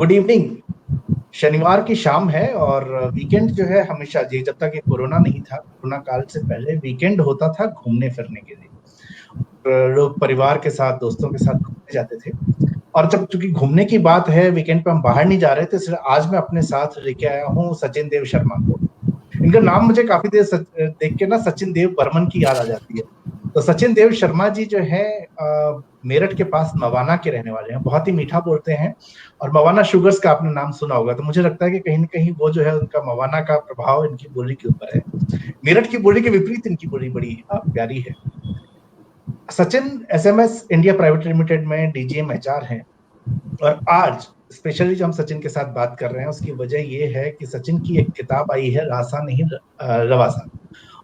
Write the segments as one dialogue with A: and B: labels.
A: Good evening. शनिवार की शाम है और वीकेंड जो है हमेशा ये जब तक ये कोरोना नहीं था, कोरोना काल से पहले वीकेंड होता था घूमने फिरने के लिए। लोग परिवार के साथ, दोस्तों के साथ घूमने जाते थे। और जब चूंकि घूमने की बात है, वीकेंड पे हम बाहर नहीं जा रहे थे, इसलिए आज मैं अपने साथ लेके आया हूँ सचिन देव शर्मा को। इनका नाम मुझे काफी देर देख के ना सचिन देव बर्मन की याद आ जाती है। तो सचिन देव शर्मा जी जो है मेरठ के पास मवाना के रहने वाले हैं। बहुत ही मीठा बोलते हैं और मवाना शुगर्स का आपने नाम सुना होगा, तो मुझे लगता है कि कहीं ना कहीं वो जो है उनका मवाना का प्रभाव इनकी बोली के ऊपर है। मेरठ की बोली के विपरीत इनकी बोली बड़ी प्यारी है। Sachin SMS India private limited में डीजीएम एचआर हैं। और आज स्पेशली जो हम सचिन के साथ बात कर रहे हैं उसकी वजह ये है कि सचिन की एक किताब आई है, रासा नहीं रवासा।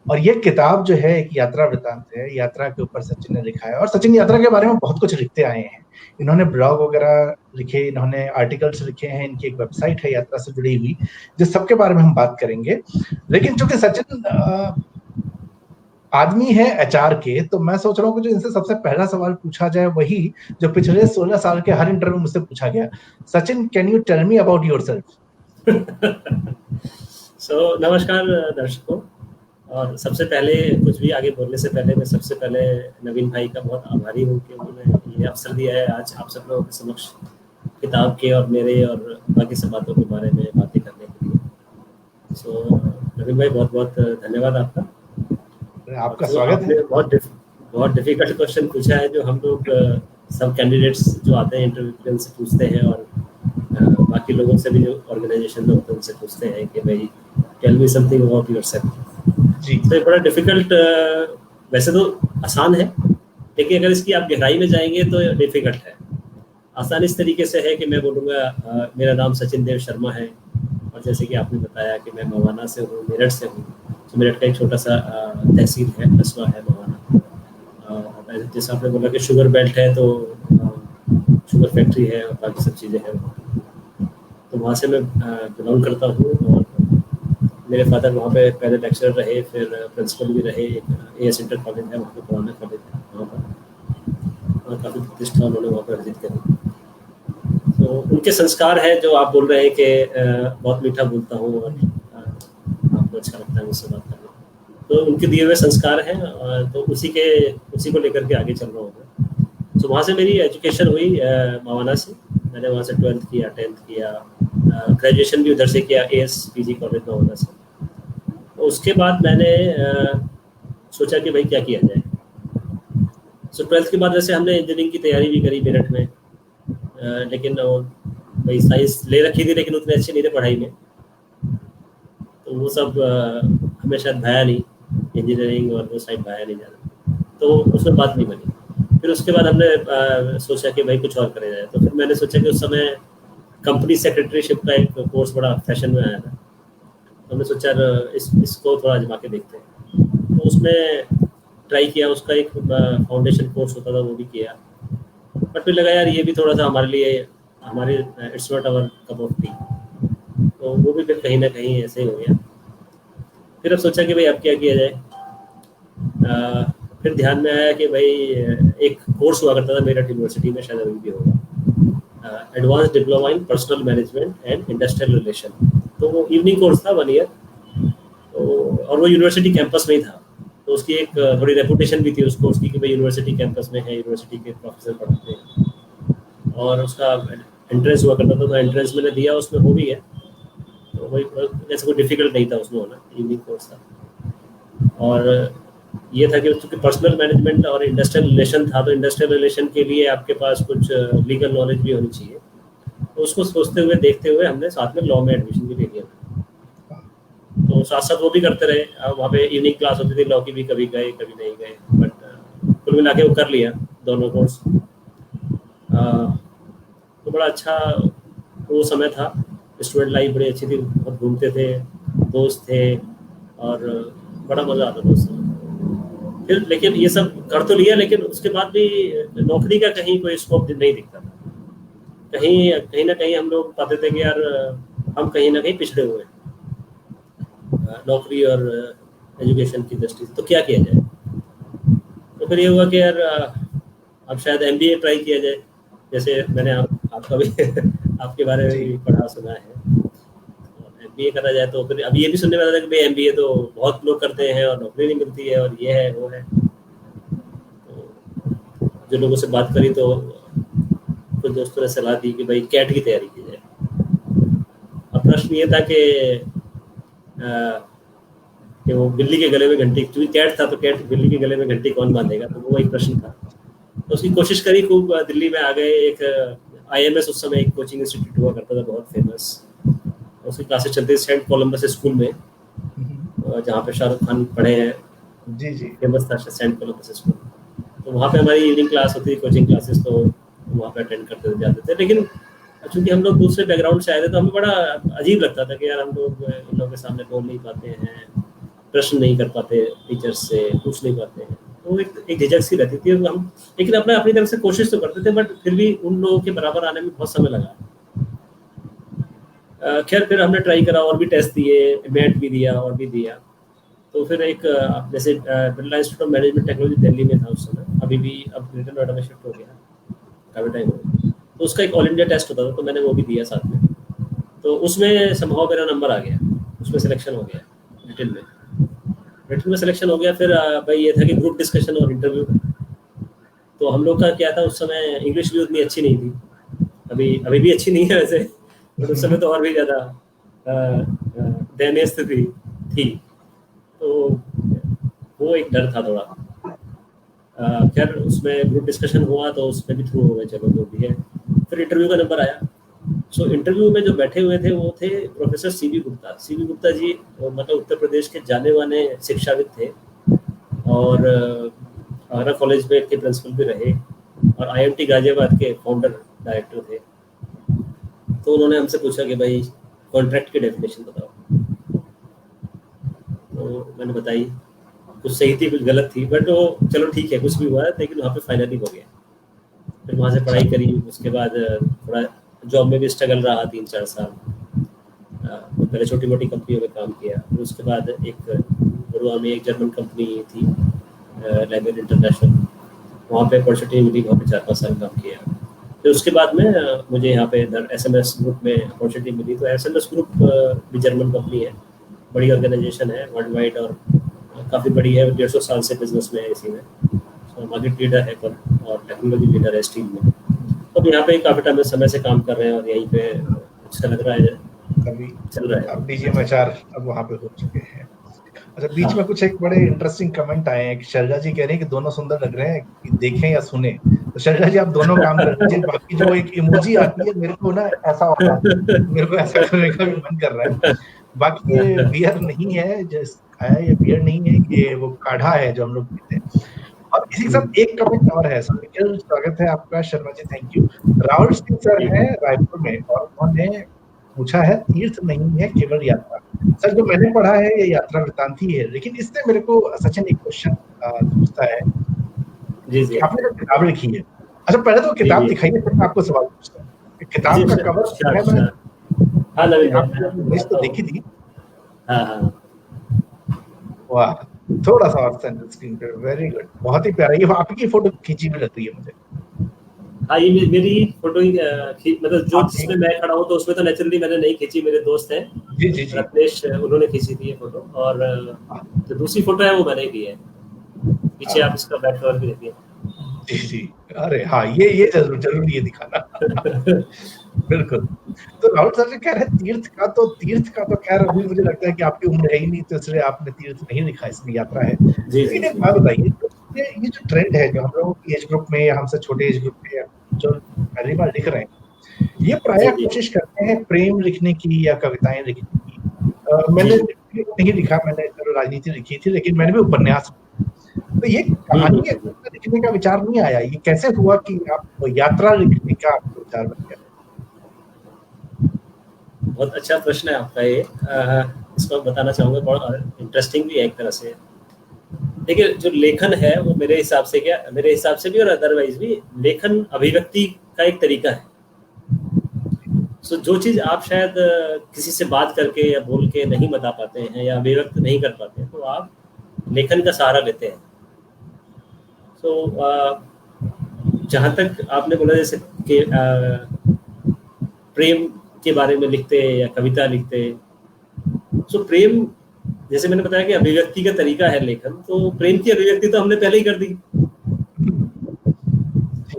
A: और ये किताब जो है एक यात्रा वृतांत है। यात्रा के ऊपर सचिन ने लिखा है और सचिन यात्रा के बारे में बहुत कुछ लिखते आए हैं। इन्होंने ब्लॉग वगैरह लिखे, इन्होंने आर्टिकल्स लिखे हैं, इनकी एक वेबसाइट है यात्रा से जुड़ी हुई, जिस सबके बारे में हम बात करेंगे। लेकिन चूंकि सचिन आदमी है एचआर के, तो मैं सोच रहा हूँ कि जो इनसे सबसे पहला सवाल पूछा जाए वही जो पिछले 16 साल के हर इंटरव्यू मुझसे पूछा गया। Sachin, can you tell me about yourself?
B: नमस्कार दर्शकों। और सबसे पहले कुछ भी आगे बोलने से पहले मैं सबसे पहले नवीन भाई का बहुत आभारी हूँ कि उन्होंने ये अवसर दिया है आज आप सब लोगों के समक्ष किताब के और मेरे और बाकी सब बातों के बारे में बातें करने के लिए। नवीन भाई बहुत बहुत धन्यवाद आपका।
A: आपका स्वागत है।
B: बहुत डिफिकल्ट क्वेश्चन पूछा है जो हम लोग सब कैंडिडेट्स जो आते हैं इंटरव्यू से पूछते हैं और बाकी लोगों से भी जो ऑर्गेनाइजेशन में होते हैं उनसे पूछते हैं कि भाई tell me something about yourself जी। तो ये बड़ा डिफिकल्ट, वैसे तो आसान है लेकिन अगर इसकी आप गहराई में जाएंगे तो डिफिकल्ट है। आसान इस तरीके से है कि मैं बोलूँगा मेरा नाम सचिन देव शर्मा है और जैसे कि आपने बताया कि मैं मवाना से हूँ, मेरठ से हूँ। तो मेरठ का एक छोटा सा तहसील है, कस्बा है मवाना। जैसे आपने बोला कि शुगर बेल्ट है तो शुगर फैक्ट्री है और बाकी सब चीज़ें हैं, तो वहाँ से मैं बिलोंग करता हूँ। और मेरे फादर वहाँ पे पहले लेक्चरर रहे, फिर प्रिंसिपल भी रहे। एएस इंटर कॉलेज है वहाँ पे, पुराना कॉलेज है वहाँ पर, और काफ़ी प्रतिष्ठा उन्होंने वहाँ पर अर्जित करी। तो उनके संस्कार है जो आप बोल रहे हैं कि बहुत मीठा बोलता हूँ और आपको अच्छा लगता है मुझसे बात करना, तो उनके दिए हुए संस्कार हैं, तो उसी को लेकर के आगे चल रहा हूँ। तो वहाँ से मेरी एजुकेशन हुई मवाना से। मैंने वहाँ से 12th किया, 10th किया, ग्रेजुएशन भी उधर से किया एएस पीजी कॉलेज मवाना से। तो उसके बाद मैंने सोचा कि भाई क्या किया जाए। 12th के बाद वैसे हमने इंजीनियरिंग की तैयारी भी करी मेरठ में, लेकिन भाई साइंस ले रखी थी लेकिन उतने अच्छी नहीं थे पढ़ाई में, तो वो सब हमें शायद भाया नहीं, इंजीनियरिंग और वो साइड भाया नहीं ज़्यादा, तो उसमें बात नहीं बनी। फिर उसके बाद हमने सोचा कि भाई कुछ और करें जाए। तो फिर मैंने सोचा कि उस समय कंपनी सेक्रेटरीशिप का एक कोर्स बड़ा फैशन में आया था, तो हमने सोचा इसको थोड़ा आजमा के देखते हैं। तो उसमें ट्राई किया, उसका एक फाउंडेशन कोर्स होता था वो भी किया, बट फिर लगा यार ये भी थोड़ा सा हमारे लिए it's not our cup of tea, तो वो भी फिर कहीं ना कहीं ऐसे ही हो गया। फिर अब सोचा कि भाई अब क्या किया जाए। फिर ध्यान में आया कि भाई एक कोर्स हुआ करता था मेरठ यूनिवर्सिटी में, शायद अभी भी होगा, advance diploma in personal management and industrial relation. तो वो इवनिंग कोर्स था 1 ईयर, तो और वो यूनिवर्सिटी कैंपस में ही था, तो उसकी एक बड़ी रेपुटेशन भी थी उस कोर्स की कि भाई यूनिवर्सिटी कैंपस में है, यूनिवर्सिटी के प्रोफेसर पढ़ाते हैं। और उसका एंट्रेंस हुआ करता था, तो एंट्रेंस मैंने दिया, उसमें हो भी गया। तो वही ऐसा कोई डिफिकल्ट नहीं था उसमें होना, इवनिंग कोर्स था। और ये था कि चूँकि पर्सनल मैनेजमेंट और इंडस्ट्रियल रिलेशन था, तो इंडस्ट्रियल रिलेशन के लिए आपके पास कुछ लीगल नॉलेज भी होनी चाहिए। तो उसको सोचते हुए देखते हुए हमने साथ में लॉ में एडमिशन भी ले लिया। तो साथ साथ वो भी करते रहे। वहाँ पे इवनिंग क्लास होती थी लॉ की भी, कभी गए कभी नहीं गए, बट कुल मिला के वो कर लिया दोनों कोर्स। तो बड़ा अच्छा वो समय था, स्टूडेंट लाइफ बड़ी अच्छी थी, बहुत घूमते थे, दोस्त थे और बड़ा मज़ा आता था उस समय। फिर लेकिन ये सब कर तो लिया, लेकिन उसके बाद भी नौकरी का कहीं कोई स्कोप नहीं दिखता था। कहीं ना कहीं हम लोग पाते थे कि यार हम कहीं ना कहीं पिछड़े हुए हैं नौकरी और एजुकेशन की दृष्टि से, तो क्या किया जाए। तो फिर ये हुआ कि यार अब शायद MBA ट्राई किया जाए, जैसे मैंने आपका भी आपके बारे में भी पढ़ा सुना है। MBA करा जाए तो फिर अभी ये भी सुनने में आता है कि भाई MBA तो बहुत लोग करते हैं और नौकरी नहीं मिलती है और ये है वो है। तो जो लोगों से बात करी तो कुछ दोस्तों ने सलाह दी कि भाई कैट की तैयारी की जाए। अब प्रश्न ये था कि वो बिल्ली के गले में घंटी, क्योंकि कैट था तो कैट बिल्ली के गले में घंटी कौन बांधेगा, तो वो एक प्रश्न था। तो उसकी कोशिश करी खूब, दिल्ली में आ गए। एक IMS उस समय एक कोचिंग इंस्टीट्यूट हुआ करता था बहुत फेमस, उसकी क्लासेस चलती थी सेंट कोलम्बस स्कूल में, जहाँ पे शाहरुख खान पढ़े हैं।
A: जी जी,
B: फेमस था सेंट कोलम्बस स्कूल। तो वहाँ पे हमारी इवनिंग क्लास होती थी, कोचिंग क्लासेस, तो वहाँ पे अटेंड करते थे, जाते थे। लेकिन चूंकि हम लोग दूसरे बैकग्राउंड से आए थे तो हमें बड़ा अजीब लगता था कि यार हम लोग इन लोगों के सामने बोल नहीं पाते हैं, प्रश्न नहीं कर पाते, टीचर्स से पूछ नहीं पाते हैं, तो एक झिझक सी रहती थी। हम लेकिन अपनी तरफ से कोशिश तो करते थे, बट फिर भी उन लोगों के बराबर आने में बहुत समय लगा। खैर फिर हमने ट्राई करा और भी टेस्ट दिए, मैट भी दिया और भी दिया। तो फिर एक जैसे Birla institute of management technology Delhi में था उस समय, अभी भी अब ग्रेटर नोएडा में शिफ्ट हो गया काफी टाइम हो गया। तो उसका एक ऑल इंडिया टेस्ट होता था, तो मैंने वो भी दिया साथ में। तो उसमें संभव मेरा नंबर आ गया, उसमें सिलेक्शन हो गया। रिटन में सिलेक्शन हो गया। फिर भाई ये था कि ग्रुप डिस्कशन और इंटरव्यू। तो हम लोग का क्या था उस समय, इंग्लिश भी उतनी अच्छी नहीं थी, अभी भी अच्छी नहीं है वैसे, बट उस समय तो और भी ज़्यादा दयनीय स्थिति थी। तो वो एक डर था थोड़ा। खैर उसमें ग्रुप डिस्कशन हुआ तो उसमें भी थ्रू हो गए, चलो जो भी है। फिर इंटरव्यू का नंबर आया। सो इंटरव्यू में जो बैठे हुए थे वो थे professor CB Gupta. CB Gupta ji मतलब उत्तर प्रदेश के जाने माने शिक्षाविद थे, और आगरा कॉलेज में के प्रिंसिपल भी रहे, और IMT गाजियाबाद के फाउंडर डायरेक्टर थे। तो उन्होंने हमसे पूछा कि भाई कॉन्ट्रैक्ट की डेफिनेशन बताओ। तो मैंने बताई, कुछ सही थी कुछ गलत थी, बट वो चलो ठीक है, कुछ भी हुआ है, लेकिन वहाँ पे फाइनली हो गया। फिर वहाँ से पढ़ाई करी। उसके बाद थोड़ा जॉब में भी स्ट्रगल रहा 3-4 साल। पहले छोटी मोटी कंपनियों में काम किया, फिर उसके बाद एक गुरुआ में एक जर्मन कंपनी थी लैंग्वेज इंटरनेशनल, वहाँ पे अपॉर्चुनिटी मिली, वहाँ पे 4-5 साल काम किया। फिर उसके बाद में मुझे यहाँ पे इधर SMS ग्रुप में अपॉर्चुनिटी मिली। तो SMS ग्रुप भी जर्मन कंपनी है, बड़ी ऑर्गेनाइजेशन है वर्ल्ड वाइड, और काफ़ी बड़ी है, 150 साल से बिजनेस में है इसी में। मार्केट लीडर है और टेक्नोलॉजी लीडर है स्टील में। तो यहाँ पे काफ़ी टाइम समय से काम कर रहे हैं और यहीं पे अच्छा लग रहा है,
A: अभी
B: चल रहा है।
A: अब DGM-HR अब वहाँ पे हो चुके हैं। अच्छा, बीच में कुछ एक बड़े इंटरेस्टिंग कमेंट आए हैं कि शैलजा जी कह रहे हैं कि दोनों सुंदर लग रहे हैं, कि देखें या सुने। तो शैलजा जी आप दोनों काम कर लीजिए। बाकी जो एक इमोजी आती है, मेरे को ना ऐसा होता है, मेरे को ऐसा करने का भी मन कर रहा है। बाकी ये बियर नहीं है ये बियर नहीं है, ये वो काढ़ा है जो हम लोग पीते हैं। और इसी के साथ एक कमेंट और है। सर स्वागत है आपका Sharma ji, thank you. Rahul Singh sir है रायपुर में, और उन्होंने पूछा है तीर्थ नहीं है केवल यात्रा। सर जो मैंने पढ़ा है ये यात्रा वृत्तांत ही है, लेकिन इससे मेरे को सचिन एक क्वेश्चन पूछता है कि आपने जो किताब लिखी है, अच्छा पहले तो किताब दिखाइए, फिर मैं आपको सवाल पूछता हूँ। किताब का कवर है, मैंने इमेज तो देखी थी। वाह, थोड़ा सा और स्क्रीन पे, वेरी गुड, बहुत ही प्यारा। ये आपकी फोटो खींची भी लग रही है मुझे।
B: हाँ, ये मेरी फोटो ही मतलब जो जिसमें मैं खड़ा हूँ, तो उसमें तो नेचुरली मैंने नहीं खींची, मेरे दोस्त हैं
A: जी जी जी,
B: रत्नेश, उन्होंने खींची थी ये फोटो। और जो दूसरी फोटो है वो मैंने की है, पीछे आप इसका बैक कवर भी देखिए।
A: जी जी, अरे हाँ, ये जरूर ये दिखाना। बिल्कुल। तो राहुल सर जी कह रहे हैं तीर्थ का तो खैर अभी मुझे लगता है कि आपकी उम्र है ही नहीं, तो इसलिए आपने तीर्थ नहीं लिखा, इसमें यात्रा है। लेकिन एक बात बताइए, ये जो ट्रेंड है जो हम लोगों की एज ग्रुप में या हमसे छोटे एज ग्रुप में जो पहली बार लिख रहे हैं, ये प्रायः कोशिश करते हैं प्रेम लिखने की या कविताएं लिखने की। मैंने नहीं लिखा, मैंने राजनीति लिखी थी, लेकिन मैंने भी उपन्यास। तो ये कहानी लिखने का विचार नहीं आया, ये कैसे हुआ कि आप यात्रा लिखने का आपको विचार बन गया?
B: बहुत अच्छा प्रश्न है आपका ये। इसको बताना चाहूँगा, बहुत इंटरेस्टिंग भी है एक तरह से। देखिए, जो लेखन है वो मेरे हिसाब से भी और अदरवाइज भी, लेखन अभिव्यक्ति का एक तरीका है। सो जो चीज़ आप शायद किसी से बात करके या बोल के नहीं बता पाते हैं या अभिव्यक्त नहीं कर पाते हैं, तो आप लेखन का सहारा लेते हैं। सो जहाँ तक आपने बोला जैसे कि प्रेम के बारे में लिखते या कविता लिखते। सो प्रेम, जैसे मैंने बताया कि अभिव्यक्ति का तरीका है लेखन, तो प्रेम की अभिव्यक्ति तो हमने पहले ही कर दी,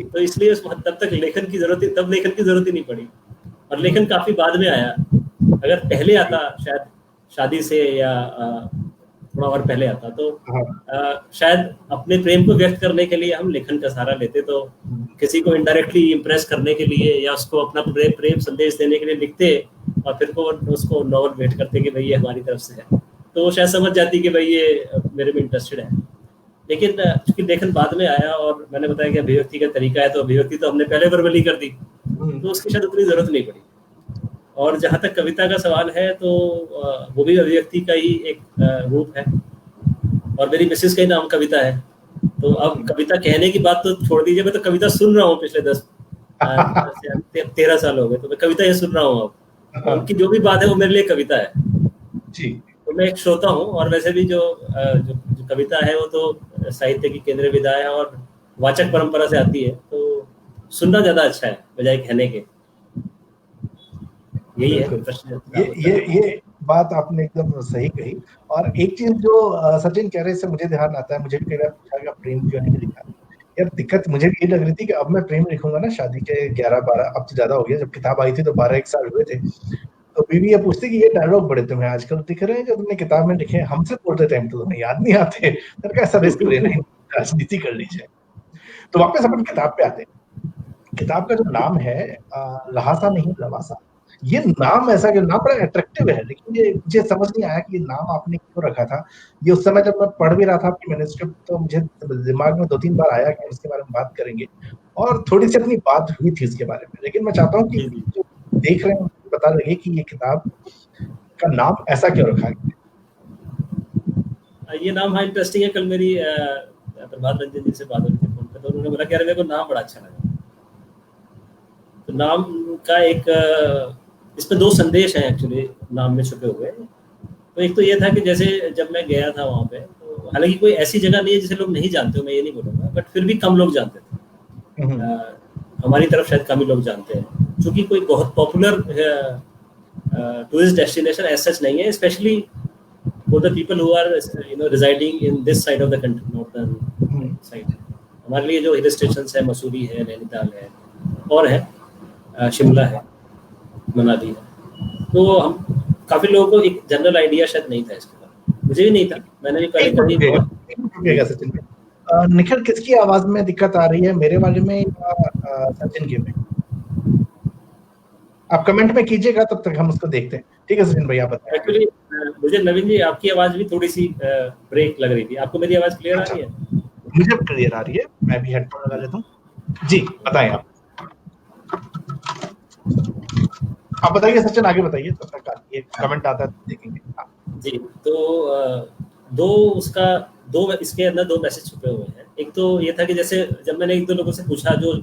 B: तो इसलिए तब तक लेखन की जरूरत ही नहीं पड़ी। और लेखन काफी बाद में आया। अगर पहले आता, शायद शादी से या थोड़ा और पहले आता, तो शायद अपने प्रेम को व्यक्त करने के लिए हम लेखन का सहारा लेते, तो किसी को इनडायरेक्टली इम्प्रेस करने के लिए या उसको अपना प्रेम संदेश देने के लिए लिखते, और फिर को उसको नॉवल भेंट करते कि भाई ये हमारी तरफ से है, तो वो शायद समझ जाती कि भाई ये मेरे में इंटरेस्टेड है। लेकिन चूंकि लेखन बाद में आया और मैंने बताया कि अभिव्यक्ति का तरीका है, तो अभिव्यक्ति तो हमने पहले वर्बली कर दी, तो उसकी शायद उतनी जरूरत नहीं पड़ी। और जहाँ तक कविता का सवाल है, तो वो भी अभिव्यक्ति का ही एक रूप है, और मेरी मिसेस का ही नाम कविता है, तो अब कविता कहने की बात तो छोड़ दीजिए, मैं तो कविता सुन रहा हूँ पिछले 13 साल हो गए, तो मैं कविता ही सुन रहा हूँ अब। उनकी जो भी बात है वो मेरे लिए कविता है
A: जी।
B: तो मैं एक श्रोता हूँ, और वैसे भी जो कविता है वो तो साहित्य की केंद्रीय विधा है और वाचक परंपरा से आती है, तो सुनना ज्यादा अच्छा है बजाय कहने के। यही है प्रश्न।
A: ये बात आपने एकदम सही कही। और एक चीज जो सचिन कह रहे से मुझे ध्यान आता है, मुझे भी कई बार पूछा कि प्रेम क्यों नहीं लिखा। यार दिक्कत मुझे भी ये लग रही थी कि अब मैं प्रेम लिखूंगा ना, शादी के 11-12, अब तो ज्यादा हो गया, जब किताब आई थी तो 12-1 साल हुए थे, तो बीवी ये पूछती कि ये डायलॉग बड़े तुम्हें आजकल दिख रहे हैं जो तुमने किताब में लिखे, हमसे बोलते टाइम तो तुम्हें याद नहीं आते, तो कैसा रिस्क लेना, राजनीति कर लीजिए। तो वापस अपन किताब पे आते हैं। किताब का जो नाम है लहासा नहीं लवासा, ये नाम ऐसा कि नाम बड़ा अट्रैक्टिव है, लेकिन ये मुझे समझ नहीं आया कि ये नाम आपने क्यों रखा था। ये उस समय जब मैं पढ़ भी रहा था आपकी मैन्युस्क्रिप्ट, तो मुझे दिमाग में 2-3 बार आया कि उसके बारे में बात करेंगे, और थोड़ी सी अपनी बात हुई थी इसके बारे में। लेकिन मैं चाहता हूँ कि जो देख रहे हैं उनको पता लगे कि ये किताब का नाम ऐसा क्यों रखा गया।
B: ये नाम हाँ इंटरेस्टिंग है। कल मेरी प्रभात रंजन जी से बात हुई थी फोन पे, तो उन्होंने बोला कि अरे मेरे को नाम बड़ा अच्छा लगा। तो नाम का एक इसमें 2 संदेश हैं एक्चुअली नाम में छुपे हुए। तो एक तो ये था कि जैसे जब मैं गया था वहाँ पे, तो हालांकि कोई ऐसी जगह नहीं है जिसे लोग नहीं जानते हो, मैं ये नहीं बोलूँगा, बट फिर भी कम लोग जानते थे। हमारी तरफ शायद कम ही लोग जानते हैं, क्योंकि कोई बहुत popular tourist destination as such नहीं है, specially for the people who are residing in this side of the country, northern side. हमारे लिए जो हिल स्टेशन है, मसूरी है, नैनीताल है, और है शिमला है, मनाली है, तो हम काफी लोगों को एक जनरल आइडिया शायद नहीं था इसके बारे में। मुझे भी नहीं था, मैंने भी पहले
A: सचिन निखिल किसकी आवाज में दिक्कत आ रही है, मेरे वाले में या सचिन के में? आप कमेंट में कीजिएगा, तब तक हम उसको देखते हैं। ठीक है सचिन भाई, आप बताएं।
B: एक्चुअली मुझे नवीन जी आपकी आवाज भी थोड़ी सी ब्रेक लग रही थी। आपको मेरी आवाज क्लियर आ रही है?
A: मुझे क्लियर आ रही है, मैं भी हेडफोन लगा लेता हूँ। जी बताएं आप बताइए सचिन, आगे बताइए, तब तक ये कमेंट आता है देखेंगे।
B: जी, तो दो इसके अंदर 2 मैसेज छुपे हुए हैं। एक तो ये था कि जैसे जब मैंने 1-2 लोगों से पूछा जो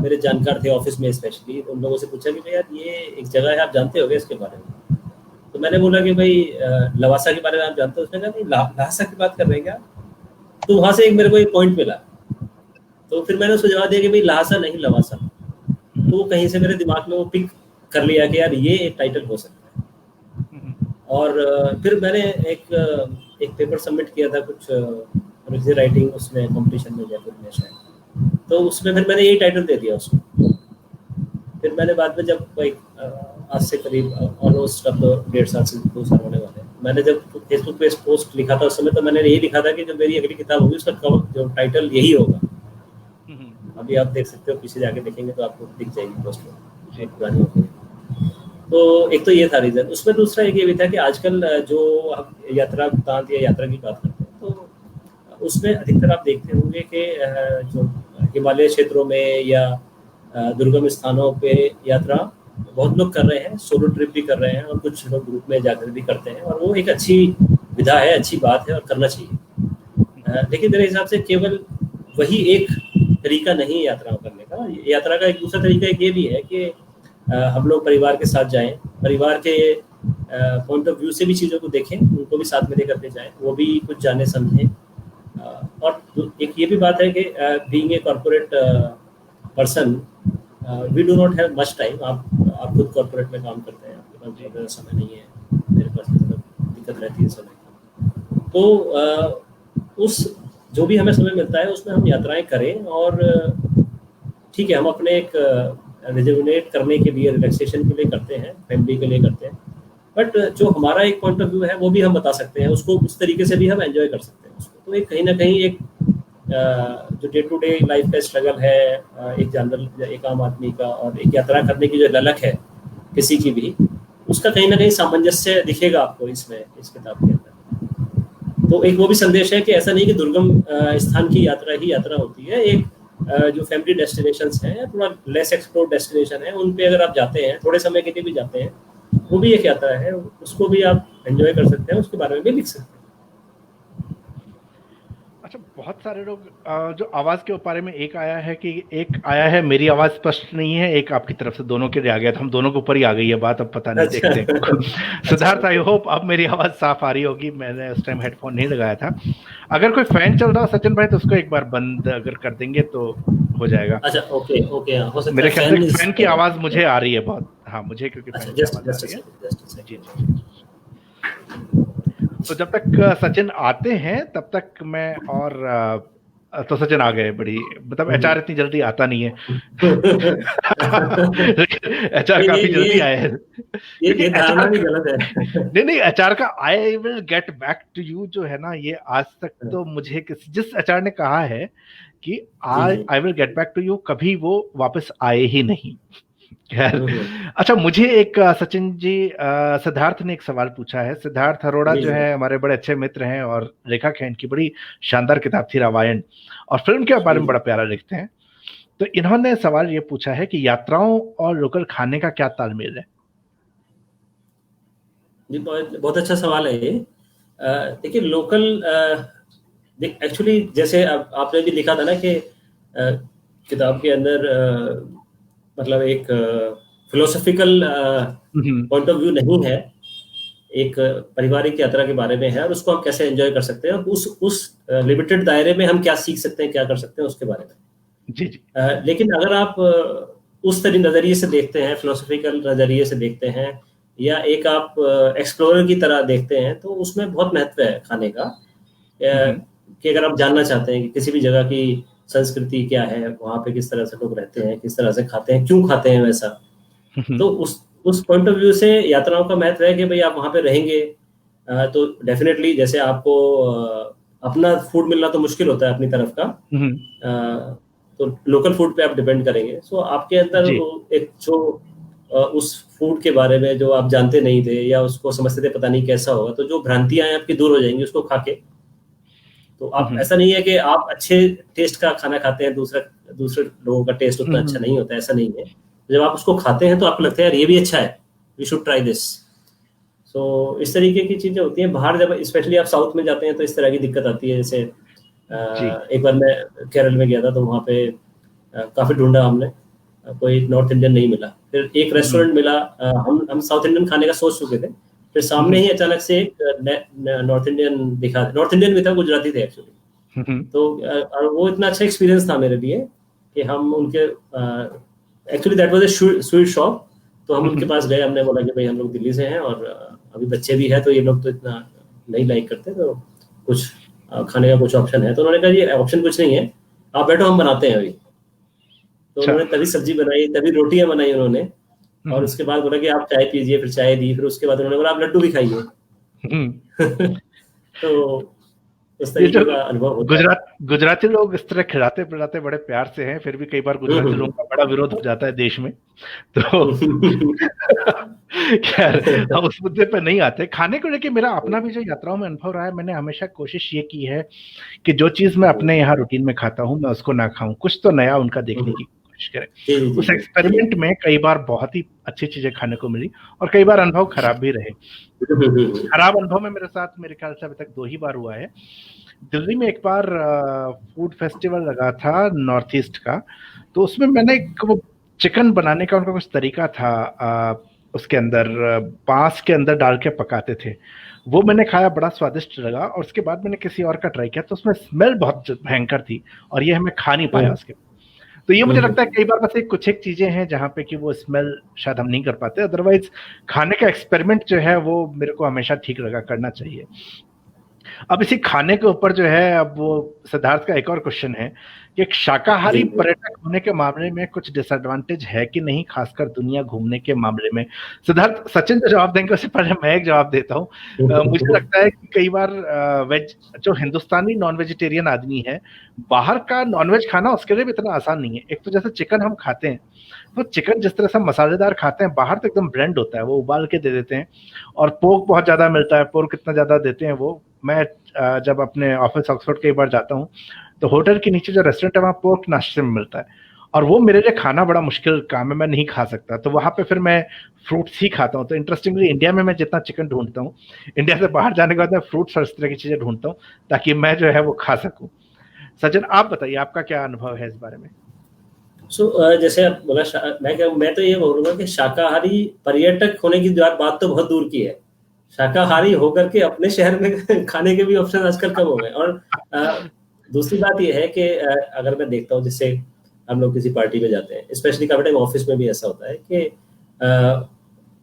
B: मेरे जानकार थे ऑफिस में, स्पेशली उन लोगों से पूछा कि भाई यार ये एक जगह है, आप जानते होगे इसके बारे में? तो मैंने बोला कि भाई लवासा के बारे में आप जानते हो? उसने कहा नहीं, लहासा की बात कर रहे हैं क्या? तो वहां से मेरे को एक पॉइंट मिला, तो फिर मैंने उसको जवाब दिया कि भाई लहासा नहीं लवासा। तो कहीं से मेरे दिमाग में वो पिक कर लिया कि यार ये एक टाइटल हो सकता है। और फिर मैंने एक पेपर सबमिट किया था कुछ राइटिंग उसमें कंपटीशन में जयपुर में शायद, तो उसमें फिर मैंने यही टाइटल दे दिया उसको। फिर मैंने बाद में जब आज से करीब ऑलमोस्ट अब 1.5 साल से 2 साल होने वाले, मैंने जब फेसबुक पे पोस्ट लिखा था उस समय, तो मैंने यही लिखा था कि जो मेरी अगली किताब होगी उसका जो टाइटल यही होगा। अभी आप देख सकते हो, पीछे जाके देखेंगे तो आपको दिख जाएगी पोस्ट में, पुरानी हो गई। तो एक तो ये था रीजन। उसमें दूसरा एक ये भी था कि आजकल जो हम यात्रा वृत्तांत या यात्रा की बात करते हैं, तो उसमें अधिकतर आप देखते होंगे कि जो हिमालय क्षेत्रों में या दुर्गम स्थानों पे यात्रा बहुत लोग कर रहे हैं, सोलो ट्रिप भी कर रहे हैं, और कुछ लोग ग्रुप में जाकर भी करते हैं, और वो एक अच्छी विधा है, अच्छी बात है और करना चाहिए। लेकिन मेरे हिसाब से केवल वही एक तरीका नहीं है यात्रा करने का। यात्रा का एक दूसरा तरीका एक ये भी है कि हम लोग परिवार के साथ जाएं, परिवार के पॉइंट ऑफ व्यू से भी चीज़ों को देखें, उनको भी साथ में लेकर के जाएं, वो भी कुछ जाने समझें। और एक ये भी बात है कि being a corporate person we do not have much time. आप खुद कॉर्पोरेट में काम करते हैं, आपके पास बहुत ज़्यादा समय नहीं है, मेरे पास मतलब दिक्कत रहती है समय की, तो उस जो भी हमें समय मिलता है उसमें हम यात्राएं करें, और ठीक है हम अपने एक रिजुविनेट करने के लिए, रिलैक्सेशन के लिए करते हैं, फैमिली के लिए करते हैं, बट जो हमारा एक पॉइंट ऑफ व्यू है वो भी हम बता सकते हैं, उसको उस तरीके से भी हम एंजॉय कर सकते हैं उसको। तो एक कहीं ना कहीं एक जो डे टू डे लाइफ का स्ट्रगल है एक जनरल, एक आम आदमी का, और एक यात्रा करने की जो ललक है किसी की भी, उसका कहीं ना कहीं सामंजस्य दिखेगा आपको इसमें, इस किताब के अंदर। तो एक वो भी संदेश है कि ऐसा नहीं कि दुर्गम स्थान की यात्रा ही यात्रा होती है, एक जो फैमिली डेस्टिनेशंस हैं, थोड़ा लेस एक्सप्लोर्ड डेस्टिनेशन है, उन पे अगर आप जाते हैं, थोड़े समय के लिए भी जाते हैं, वो भी एक यात्रा है, उसको भी आप एंजॉय कर सकते हैं, उसके बारे में भी लिख सकते हैं।
C: अच्छा, बहुत सारे लोग जो आवाज के बारे में एक आया है कि एक आया है मेरी आवाज स्पष्ट नहीं है, एक आपकी तरफ से, दोनों के लिए आ गया था, हम दोनों के ऊपर ही आ गई है बात, अब पता नहीं, देखते हैं। सिद्धार्थ, आई होप अब मेरी आवाज साफ आ रही होगी, मैंने उस टाइम हेडफोन नहीं लगाया था। अगर कोई फैन चल रहा हो सचिन भाई तो उसको एक बार बंद अगर कर देंगे तो हो जाएगा।
B: अच्छा, ओके ओके, हो सकता है
C: मेरे ख्याल से फैन की आवाज मुझे आ रही है बहुत, हाँ मुझे, क्योंकि फैन की आवाज आ रही है। जी जी। तो जब तक सचिन आते हैं तब तक मैं, और तो सचिन आ गए, बड़ी मतलब एचआर इतनी जल्दी आता नहीं है। एचआर काफी जल्दी आए हैं,
B: ये धारणा भी गलत है।
C: नहीं एचआर का I will get back to you जो है ना, ये आज तक तो मुझे जिस एचआर ने कहा है कि I will get back to you, कभी वो वापस आए ही नहीं। खैर, अच्छा मुझे एक सचिन जी, सिद्धार्थ ने एक सवाल पूछा है। सिद्धार्थ अरोड़ा जो है हमारे बड़े अच्छे मित्र हैं, और रेखा खैन की बड़ी शानदार किताब थी रामायण, और फिल्म के बारे में बड़ा प्यारा लिखते हैं। तो इन्होंने सवाल ये पूछा है कि यात्राओं और लोकल खाने का क्या तालमेल है?
B: जी, बहुत अच्छा सवाल है ये। देखिए लोकल, एक्चुअली जैसे आपने भी लिखा था ना कि किताब के अंदर मतलब एक फिलोसॉफिकल पॉइंट ऑफ व्यू नहीं है, एक पारिवारिक यात्रा के बारे में है, और उसको हम कैसे एंजॉय कर सकते हैं, उस लिमिटेड दायरे में हम क्या सीख सकते हैं, क्या कर सकते हैं, उसके बारे में।
C: जी जी।
B: लेकिन अगर आप उस तरह नज़रिए से देखते हैं, फिलोसॉफिकल नज़रिए से देखते हैं, या एक आप एक्सप्लोरर की तरह देखते हैं, तो उसमें बहुत महत्व है खाने का, कि अगर आप जानना चाहते हैं कि किसी भी जगह की संस्कृति क्या है, वहाँ पे किस तरह से लोग रहते हैं, किस तरह से खाते हैं, क्यों खाते हैं वैसा, तो उस पॉइंट ऑफ व्यू से यात्राओं का महत्व है कि भाई आप वहाँ पे रहेंगे तो डेफिनेटली, जैसे आपको अपना फूड मिलना तो मुश्किल होता है अपनी तरफ का, तो लोकल फूड पे आप डिपेंड करेंगे। सो आपके अंदर एक जो उस फूड के बारे में जो आप जानते नहीं थे या उसको समझते थे पता नहीं कैसा होगा, तो जो भ्रांतियां आपकी दूर हो जाएंगी उसको खा के। तो आप, ऐसा नहीं है कि आप अच्छे टेस्ट का खाना खाते हैं, दूसरे लोगों का टेस्ट उतना अच्छा नहीं होता है, ऐसा नहीं है। जब आप उसको खाते हैं तो आपको लगता है यार ये भी अच्छा है, वी शुड ट्राई दिस। सो इस तरीके की चीजें होती हैं। बाहर जब स्पेशली आप साउथ में जाते हैं तो इस तरह की दिक्कत आती है। जैसे एक बार मैं केरल में गया था, तो वहाँ पे काफी ढूंढा हमने, कोई नॉर्थ इंडियन नहीं मिला। फिर एक रेस्टोरेंट मिला, हम साउथ इंडियन खाने का सोच चुके थे, फिर सामने ही अचानक से एक नॉर्थ इंडियन दिखा, नॉर्थ इंडियन भी था, गुजराती थे एक्चुअली। तो और वो इतना अच्छा एक्सपीरियंस था मेरे लिए कि हम उनके, actually that was a sweet shop, तो हम उनके पास गए, हमने बोला कि भाई हम लोग दिल्ली से हैं और अभी बच्चे भी हैं, तो ये लोग तो इतना नहीं लाइक करते, तो कुछ खाने का कुछ ऑप्शन है? तो उन्होंने कहा ये ऑप्शन कुछ नहीं है, आप बैठो हम बनाते हैं अभी। तो उन्होंने तभी सब्जी बनाई, तभी रोटियां बनाई उन्होंने, और उसके बाद बोला कि आप चाय पीजिए, फिर चाय दी, फिर उसके बाद उन्होंने बोला आप लड्डू भी खाइए। तो उस तरीके का अनुभव होता है।
C: गुजराती लोग इस तरह खिलाते पिलाते बड़े प्यार से हैं, फिर भी कई बार गुजराती लोगों का बड़ा विरोध हो जाता है देश में, तो खैर हम उस मुद्दे पे नहीं आते। खाने को लेके मेरा अपना भी जो यात्राओं में अनुभव रहा है, मैंने हमेशा कोशिश ये की है कि जो चीज मैं अपने यहाँ रूटीन में खाता हूँ मैं उसको ना खाऊं, कुछ तो नया उनका देखने की कोशिश करें। उस एक्सपेरिमेंट में कई बार बहुत ही अच्छी चीजें खाने को मिली और कई बार अनुभव खराब भी रहे। खराब अनुभव में मेरे साथ मेरे ख्याल से अभी तक 2 ही बार हुआ है। दिल्ली में एक बार फूड फेस्टिवल लगा था नॉर्थ ईस्ट का, तो उसमें मैंने वो चिकन बनाने का उनका कुछ तरीका था, उसके अंदर बांस के अंदर डाल के पकाते थे, वो मैंने खाया, बड़ा स्वादिष्ट लगा। और उसके बाद मैंने किसी और का ट्राई किया तो उसमें स्मेल बहुत भयंकर थी और ये हमें खा नहीं पाया उसके। तो ये मुझे लगता है कई बार बस कुछ एक चीजें हैं जहाँ पे कि वो स्मेल शायद हम नहीं कर पाते, अदरवाइज खाने का एक्सपेरिमेंट जो है वो मेरे को हमेशा ठीक लगा, करना चाहिए। अब इसी खाने के ऊपर जो है, अब वो सिद्धार्थ का एक और क्वेश्चन है कि एक शाकाहारी पर्यटक होने के मामले में कुछ डिसएडवांटेज है कि नहीं, खासकर दुनिया घूमने के मामले में। सिद्धार्थ, सचिन जो जवाब देंगे उससे पहले मैं एक जवाब देता हूँ। मुझे लगता है कि कई बार वेज जो हिंदुस्तानी नॉन वेजिटेरियन आदमी है, बाहर का नॉनवेज खाना उसके लिए भी इतना आसान नहीं है। एक तो जैसे चिकन हम खाते हैं, तो चिकन जिस तरह से मसालेदार खाते हैं, बाहर तो एकदम ब्लेंड होता है, वो उबाल के दे देते हैं, और पोर्क बहुत ज्यादा मिलता है। पोर्क कितना ज्यादा देते हैं वो, मैं जब अपने ऑफिस ऑक्सफोर्ड कई बार जाता हूँ तो होटल के नीचे जो रेस्टोरेंट है वहाँ पोर्क नाश्ते में मिलता है, और वो मेरे लिए खाना बड़ा मुश्किल काम है, मैं नहीं खा सकता। तो वहाँ पे फिर मैं फ्रूट्स ही खाता हूँ। तो इंटरेस्टिंगली इंडिया में मैं जितना चिकन ढूंढता हूँ, इंडिया से बाहर जाने के बाद मैं फ्रूट्स और इस तरह की चीजें ढूंढता हूँ ताकि मैं जो है वो खा सकूँ। सचिन, आप बताइए आपका क्या अनुभव है इस बारे में?
B: जैसे आप बोला, मैं तो ये बोलूंगा कि शाकाहारी पर्यटक होने की बात तो बहुत दूर की है। शाकाहारी होकर के अपने शहर में खाने के भी ऑप्शन आजकल कम हो गए। और दूसरी बात ये है कि अगर मैं देखता हूँ, जैसे हम लोग किसी पार्टी में जाते हैं, स्पेशली काफी टाइम ऑफिस में भी ऐसा होता है कि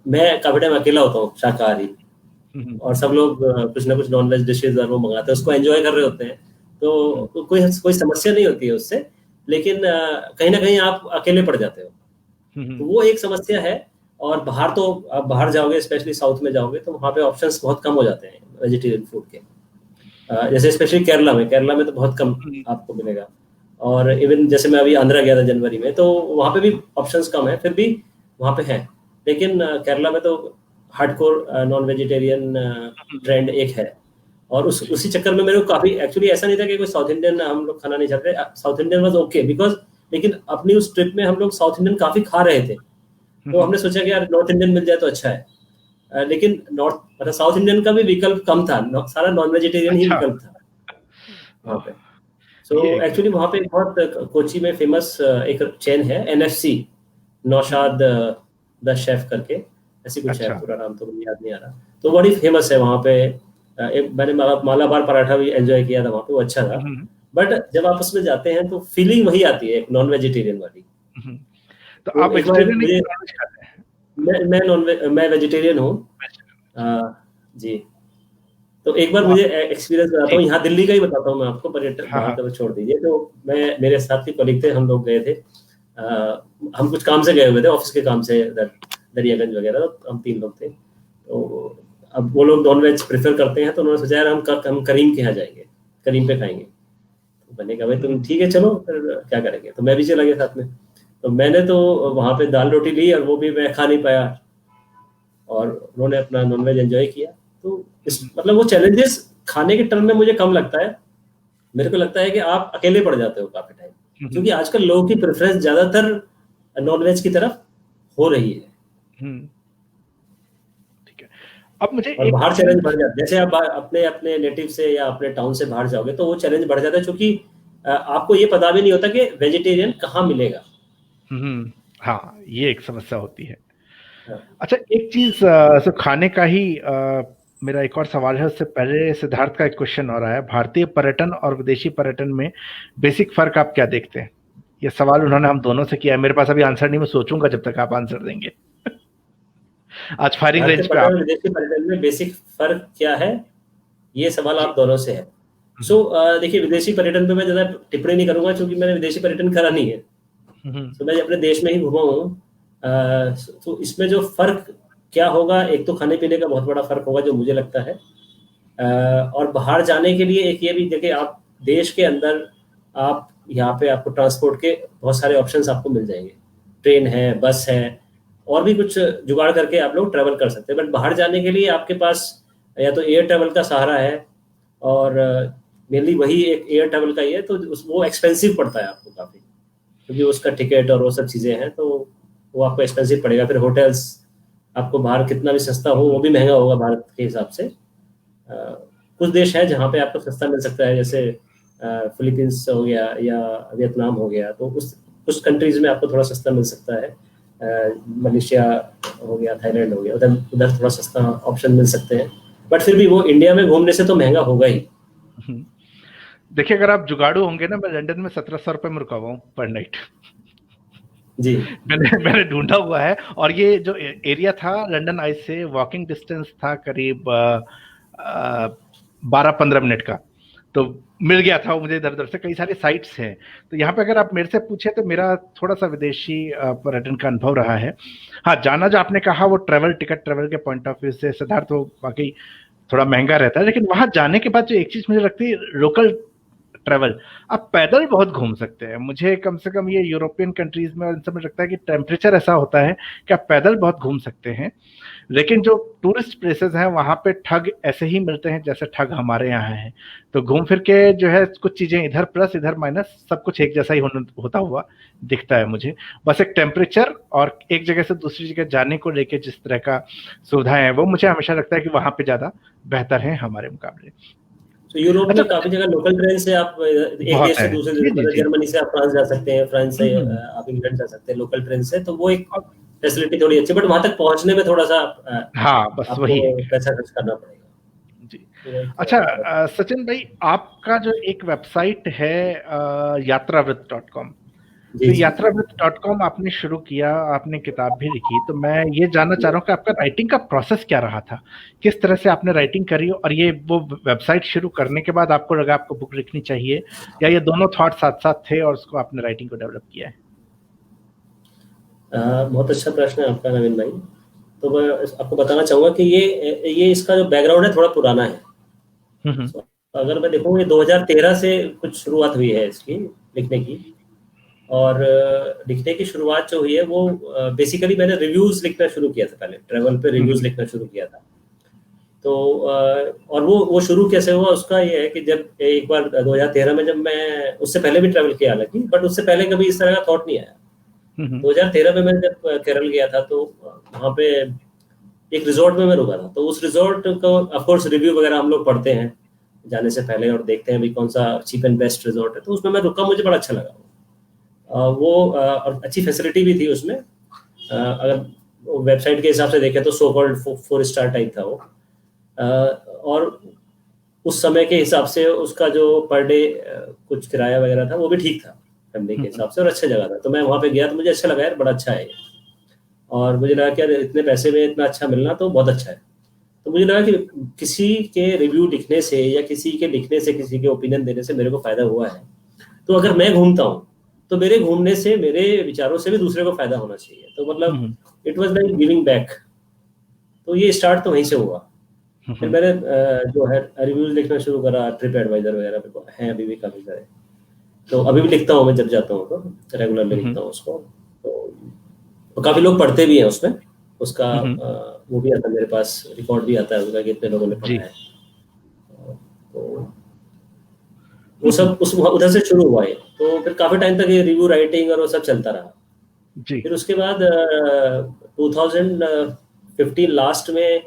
B: मैं काफी टाइम अकेला होता हूँ शाकाहारी, और सब लोग कुछ ना कुछ नॉनवेज डिशेज वो मंगाते हैं, उसको एंजॉय कर रहे होते हैं, तो कोई समस्या नहीं होती है उससे। लेकिन कहीं ना कहीं आप अकेले पड़ जाते हो, तो वो एक समस्या है। और बाहर तो आप बाहर जाओगे, स्पेशली साउथ में जाओगे, तो वहाँ पे ऑप्शंस बहुत कम हो जाते हैं वेजिटेरियन फूड के। जैसे स्पेशली केरला में तो बहुत कम आपको मिलेगा। और इवन जैसे मैं अभी आंध्रा गया था जनवरी में, तो वहाँ पे भी ऑप्शंस कम है, फिर भी वहाँ पे है। लेकिन केरला में तो हार्डकोर नॉन वेजिटेरियन ट्रेंड एक है, और उसी चक्कर में मेरे को काफी, एक्चुअली ऐसा नहीं था कि कोई साउथ इंडियन हम लोग खाना नहीं चाहते, south Indian was okay because, लेकिन अपनी उस ट्रिप में हम लोग साउथ इंडियन काफी खा रहे थे, तो हमने सोचा कि यार नॉर्थ इंडियन मिल जाए तो अच्छा है। लेकिन मतलब साउथ इंडियन का भी विकल्प कम था, सारा नॉन वेजिटेरियन ही विकल्प था वहाँ पे। सो एक्चुअली वहाँ पे बहुत कोची में फेमस एक चेन है NFC, नौशाद द शेफ करके, ऐसी कुछ है, पूरा नाम तो मुझे याद नहीं आ रहा। तो बड़ी फेमस है वहाँ पे। मैंने मालाबार पराठा भी एंजॉय किया था वहाँ पे, वो अच्छा था। बट जब आप उसमें जाते हैं तो फीलिंग वही आती है, एक नॉन वेजिटेरियन वाली।
C: तो आप वेजिटेरियन खाते हैं?
B: मैं वेजिटेरियन हूँ जी। तो एक बार मुझे एक्सपीरियंस बताता हूँ, यहाँ दिल्ली का ही बताता हूँ मैं आपको, पर्यटक बाहर का छोड़ दीजिए। तो मेरे साथ के कलीग थे, हम लोग गए थे, हम कुछ काम से गए हुए थे, ऑफिस के काम से, दरियागंज वगैरह, तो हम 3 लोग थे। तो अब वो लोग नॉनवेज प्रेफर करते हैं, तो उन्होंने सोचा यार हम करीम के यहाँ जाएंगे, करीम पे खाएंगे। तो मैंने कहा भाई तुम ठीक है चलो, फिर क्या करेंगे। तो मैं भी चला गया साथ में। तो मैंने तो वहाँ पे दाल रोटी ली, और वो भी मैं खा नहीं पाया, और उन्होंने अपना नॉनवेज एंजॉय किया। तो मतलब वो चैलेंजेस खाने के टर्म में मुझे कम लगता है। मेरे को लगता है कि आप अकेले पड़ जाते हो काफी टाइम, क्योंकि आजकल लोगों की प्रेफरेंस ज्यादातर नॉनवेज की तरफ हो रही है।
C: ठीक है। अब मुझे
B: और बाहर चैलेंज बढ़ जाता है, जैसे आप अपने नेटिव से या अपने टाउन से बाहर जाओगे तो वो चैलेंज बढ़ जाता है, क्योंकि आपको ये पता भी नहीं होता कि वेजिटेरियन कहाँ मिलेगा।
C: हाँ, ये एक समस्या होती है। अच्छा, एक चीज खाने का ही मेरा एक और सवाल है, उससे पहले सिद्धार्थ का एक क्वेश्चन और आया। भारतीय पर्यटन और विदेशी पर्यटन में बेसिक फर्क आप क्या देखते हैं? ये सवाल उन्होंने हम दोनों से किया है, मेरे पास अभी आंसर नहीं, मैं सोचूंगा जब तक आप आंसर देंगे। आज फायरिंग रेंज पे आप।
B: विदेशी पर्यटन में बेसिक फर्क क्या है, ये सवाल आप दोनों से है। देखिए, विदेशी पर्यटन पे मैं ज्यादा टिप्पणी नहीं करूंगा, क्योंकि मैंने विदेशी पर्यटन करा नहीं है। मैं अपने देश में ही घुमा हूँ। तो इसमें जो फर्क क्या होगा, एक तो खाने पीने का बहुत बड़ा फर्क होगा जो मुझे लगता है। और बाहर जाने के लिए एक ये भी देखिए, आप देश के अंदर आप यहाँ पे आपको ट्रांसपोर्ट के बहुत सारे ऑप्शंस आपको मिल जाएंगे, ट्रेन है, बस है, और भी कुछ जुगाड़ करके आप लोग ट्रैवल कर सकते हैं। बट बाहर जाने के लिए आपके पास या तो एयर ट्रैवल का सहारा है, और मेनली वही एक एयर ट्रैवल का ही है, तो वो एक्सपेंसिव पड़ता है आपको काफ़ी, क्योंकि उसका टिकट और वो सब चीज़ें हैं, तो वो आपको एक्सपेंसिव पड़ेगा। फिर होटल्स आपको बाहर कितना भी सस्ता हो, वो भी महंगा होगा भारत के हिसाब से। कुछ देश हैं जहाँ पे आपको सस्ता मिल सकता है, जैसे फिलीपींस हो गया या वियतनाम हो गया, तो उस कंट्रीज में आपको थोड़ा सस्ता मिल सकता है। मलेशिया हो गया, थाईलैंड हो गया, उधर थोड़ा सस्ता ऑप्शन मिल सकते हैं। बट फिर भी वो इंडिया में घूमने से तो महंगा होगा ही।
C: देखिए अगर आप जुगाड़ू होंगे ना, मैं लंदन में 1700 रुपए में रुका हुआ हूँ पर नाइट।
B: जी।
C: मैंने ढूंढा हुआ है, और ये जो एरिया था लंदन आई से वॉकिंग डिस्टेंस था करीब 12-15 मिनट का, तो मिल गया था मुझे। इधर उधर से कई सारे साइट्स हैं, तो यहाँ पे अगर आप मेरे से पूछे तो मेरा थोड़ा सा विदेशी पर्यटन का अनुभव रहा है। हाँ, जाना जो आपने कहा वो ट्रेवल के पॉइंट ऑफ व्यू से सिद्धार्थ, तो वाकई थोड़ा महंगा रहता है, लेकिन वहां जाने के बाद जो एक चीज मुझे लगती है, लोकल ट्रेवल, आप पैदल बहुत घूम सकते हैं। मुझे कम से कम ये यूरोपियन कंट्रीज में और इन सब में लगता है कि टेम्परेचर ऐसा होता है कि आप पैदल बहुत घूम सकते हैं, लेकिन जो टूरिस्ट प्लेसेस हैं वहां पे ठग ऐसे ही मिलते हैं जैसे ठग हमारे यहाँ है। तो घूम फिर के जो है कुछ चीजें इधर प्लस इधर माइनस सब कुछ एक जैसा ही होता हुआ दिखता है मुझे। बस एक टेम्परेचर और एक जगह से दूसरी जगह जाने को लेके जिस तरह का सुविधाएं हैं, वो मुझे हमेशा लगता है कि वहां पे ज्यादा बेहतर है हमारे मुकाबले।
B: तो यूरोप में काफी जगह लोकल ट्रेन से आप एक देश से दूसरे देश, मतलब जर्मनी से आप फ्रांस जा सकते हैं, फ्रांस से आप इंग्लैंड जा सकते हैं लोकल ट्रेन से, तो वो एक फैसिलिटी थोड़ी अच्छी, बट वहां तक पहुंचने में थोड़ा सा
C: हाँ बस वही
B: पैसा खर्च करना पड़ेगा
C: जी। अच्छा सचिन भाई, आपका जो एक वेबसाइट है यात्रावृत्त.com, तो यात्रावृत्त.com आपने शुरू किया, आपने किताब भी लिखी, तो मैं ये जानना चाह रहा हूँ कि आपका राइटिंग का प्रोसेस क्या रहा था, किस तरह से आपने राइटिंग करी, और ये वो वेबसाइट शुरू करने के बाद आपको लगा आपको बुक लिखनी चाहिए, या ये दोनों थॉट साथ साथ थे और उसको आपने राइटिंग को डेवलप किया है?
B: बहुत अच्छा प्रश्न है आपका नवीन भाई। तो मैं आपको बताना चाहूंगा कि ये इसका जो बैकग्राउंड है थोड़ा पुराना है। तो अगर मैं देखूँ, ये 2013 से कुछ शुरुआत हुई है इसकी लिखने की, और लिखने की शुरुआत जो हुई है वो बेसिकली मैंने रिव्यूज लिखना शुरू किया था, पहले ट्रैवल पे रिव्यूज लिखना शुरू किया था। तो और वो शुरू कैसे हुआ उसका ये है कि जब एक बार 2013 में, जब मैं उससे पहले भी ट्रैवल किया हालांकि, बट उससे पहले कभी इस तरह का थॉट नहीं आया। 2013 में मैं जब केरल गया था, तो वहाँ पे एक रिजॉर्ट में मैं रुका था, तो उस रिजॉर्ट को ऑफ कोर्स रिव्यू वगैरह हम लोग पढ़ते हैं जाने से पहले और देखते हैं भी कौन सा चीप एंड बेस्ट रिजॉर्ट है। तो उसमें मैं रुका, मुझे बड़ा अच्छा लगा वो, और अच्छी फैसिलिटी भी थी उसमें। अगर वेबसाइट के हिसाब से देखें तो सो कॉल्ड 4 स्टार टाइप था वो, और उस समय के हिसाब से उसका जो पर डे कुछ किराया वगैरह था वो भी ठीक था फैमिली के हिसाब से, और अच्छी जगह था। तो मैं वहाँ पे गया तो मुझे अच्छा लगा यार, बड़ा अच्छा है, और मुझे लगा कि यार इतने पैसे में इतना अच्छा मिलना तो बहुत अच्छा है। तो मुझे लगा कि किसी के रिव्यू लिखने से या किसी के लिखने से, किसी के ओपिनियन देने से मेरे को फायदा हुआ है, तो अगर मैं घूमता हूँ तो मेरे घूमने से, मेरे विचारों से भी दूसरे को फायदा होना चाहिए। तो मतलब it was like giving back. तो ये स्टार्ट तो वहीं से हुआ। फिर मैंने जो है रिव्यूज लिखना शुरू करा, ट्रिप एडवाइजर वगैरह पे हैं अभी भी काफी सारे, तो अभी भी लिखता हूँ मैं, जब जाता हूँ तो रेगुलरली लिखता हूँ उसको। तो काफी लोग पढ़ते भी हैं उसमें, उसका वो भी आता है मेरे पास, रिकॉर्ड भी आता है उसका कि इतने लोगों ने पढ़ा है। तो वो सब उधर से शुरू हुआ है। तो फिर काफी टाइम तक ये रिव्यू राइटिंग और वो सब चलता रहा जी। फिर उसके बाद 2015 लास्ट में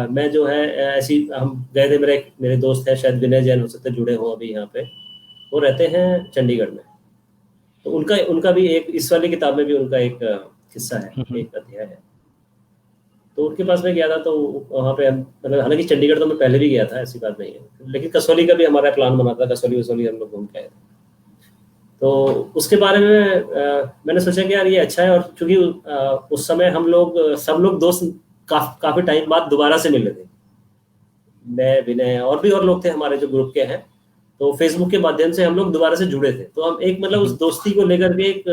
B: मैं जो है ऐसी, हम गए थे, मेरे दोस्त हैं शायद विनय जैन हो सकते जुड़े हो अभी यहाँ पे, वो रहते हैं चंडीगढ़ में। तो उनका भी एक, इस वाली किताब में भी उनका एक हिस्सा है, एक अध्याय है। तो उनके पास में गया था, तो वहाँ पे मतलब, हालांकि चंडीगढ़ तो मैं पहले भी गया था, ऐसी बात नहीं है, लेकिन कसौली का भी हमारा प्लान बना था, कसौली हम लोग घूम के आए थे। तो उसके बारे में मैंने सोचा कि यार ये अच्छा है, और चूंकि उस समय हम लोग सब लोग दोस्त काफी टाइम बाद दोबारा से मिले थे, मैं, विनय और भी और लोग थे हमारे जो ग्रुप के हैं, तो फेसबुक के माध्यम से हम लोग दोबारा से जुड़े थे। तो हम एक मतलब उस दोस्ती को लेकर के एक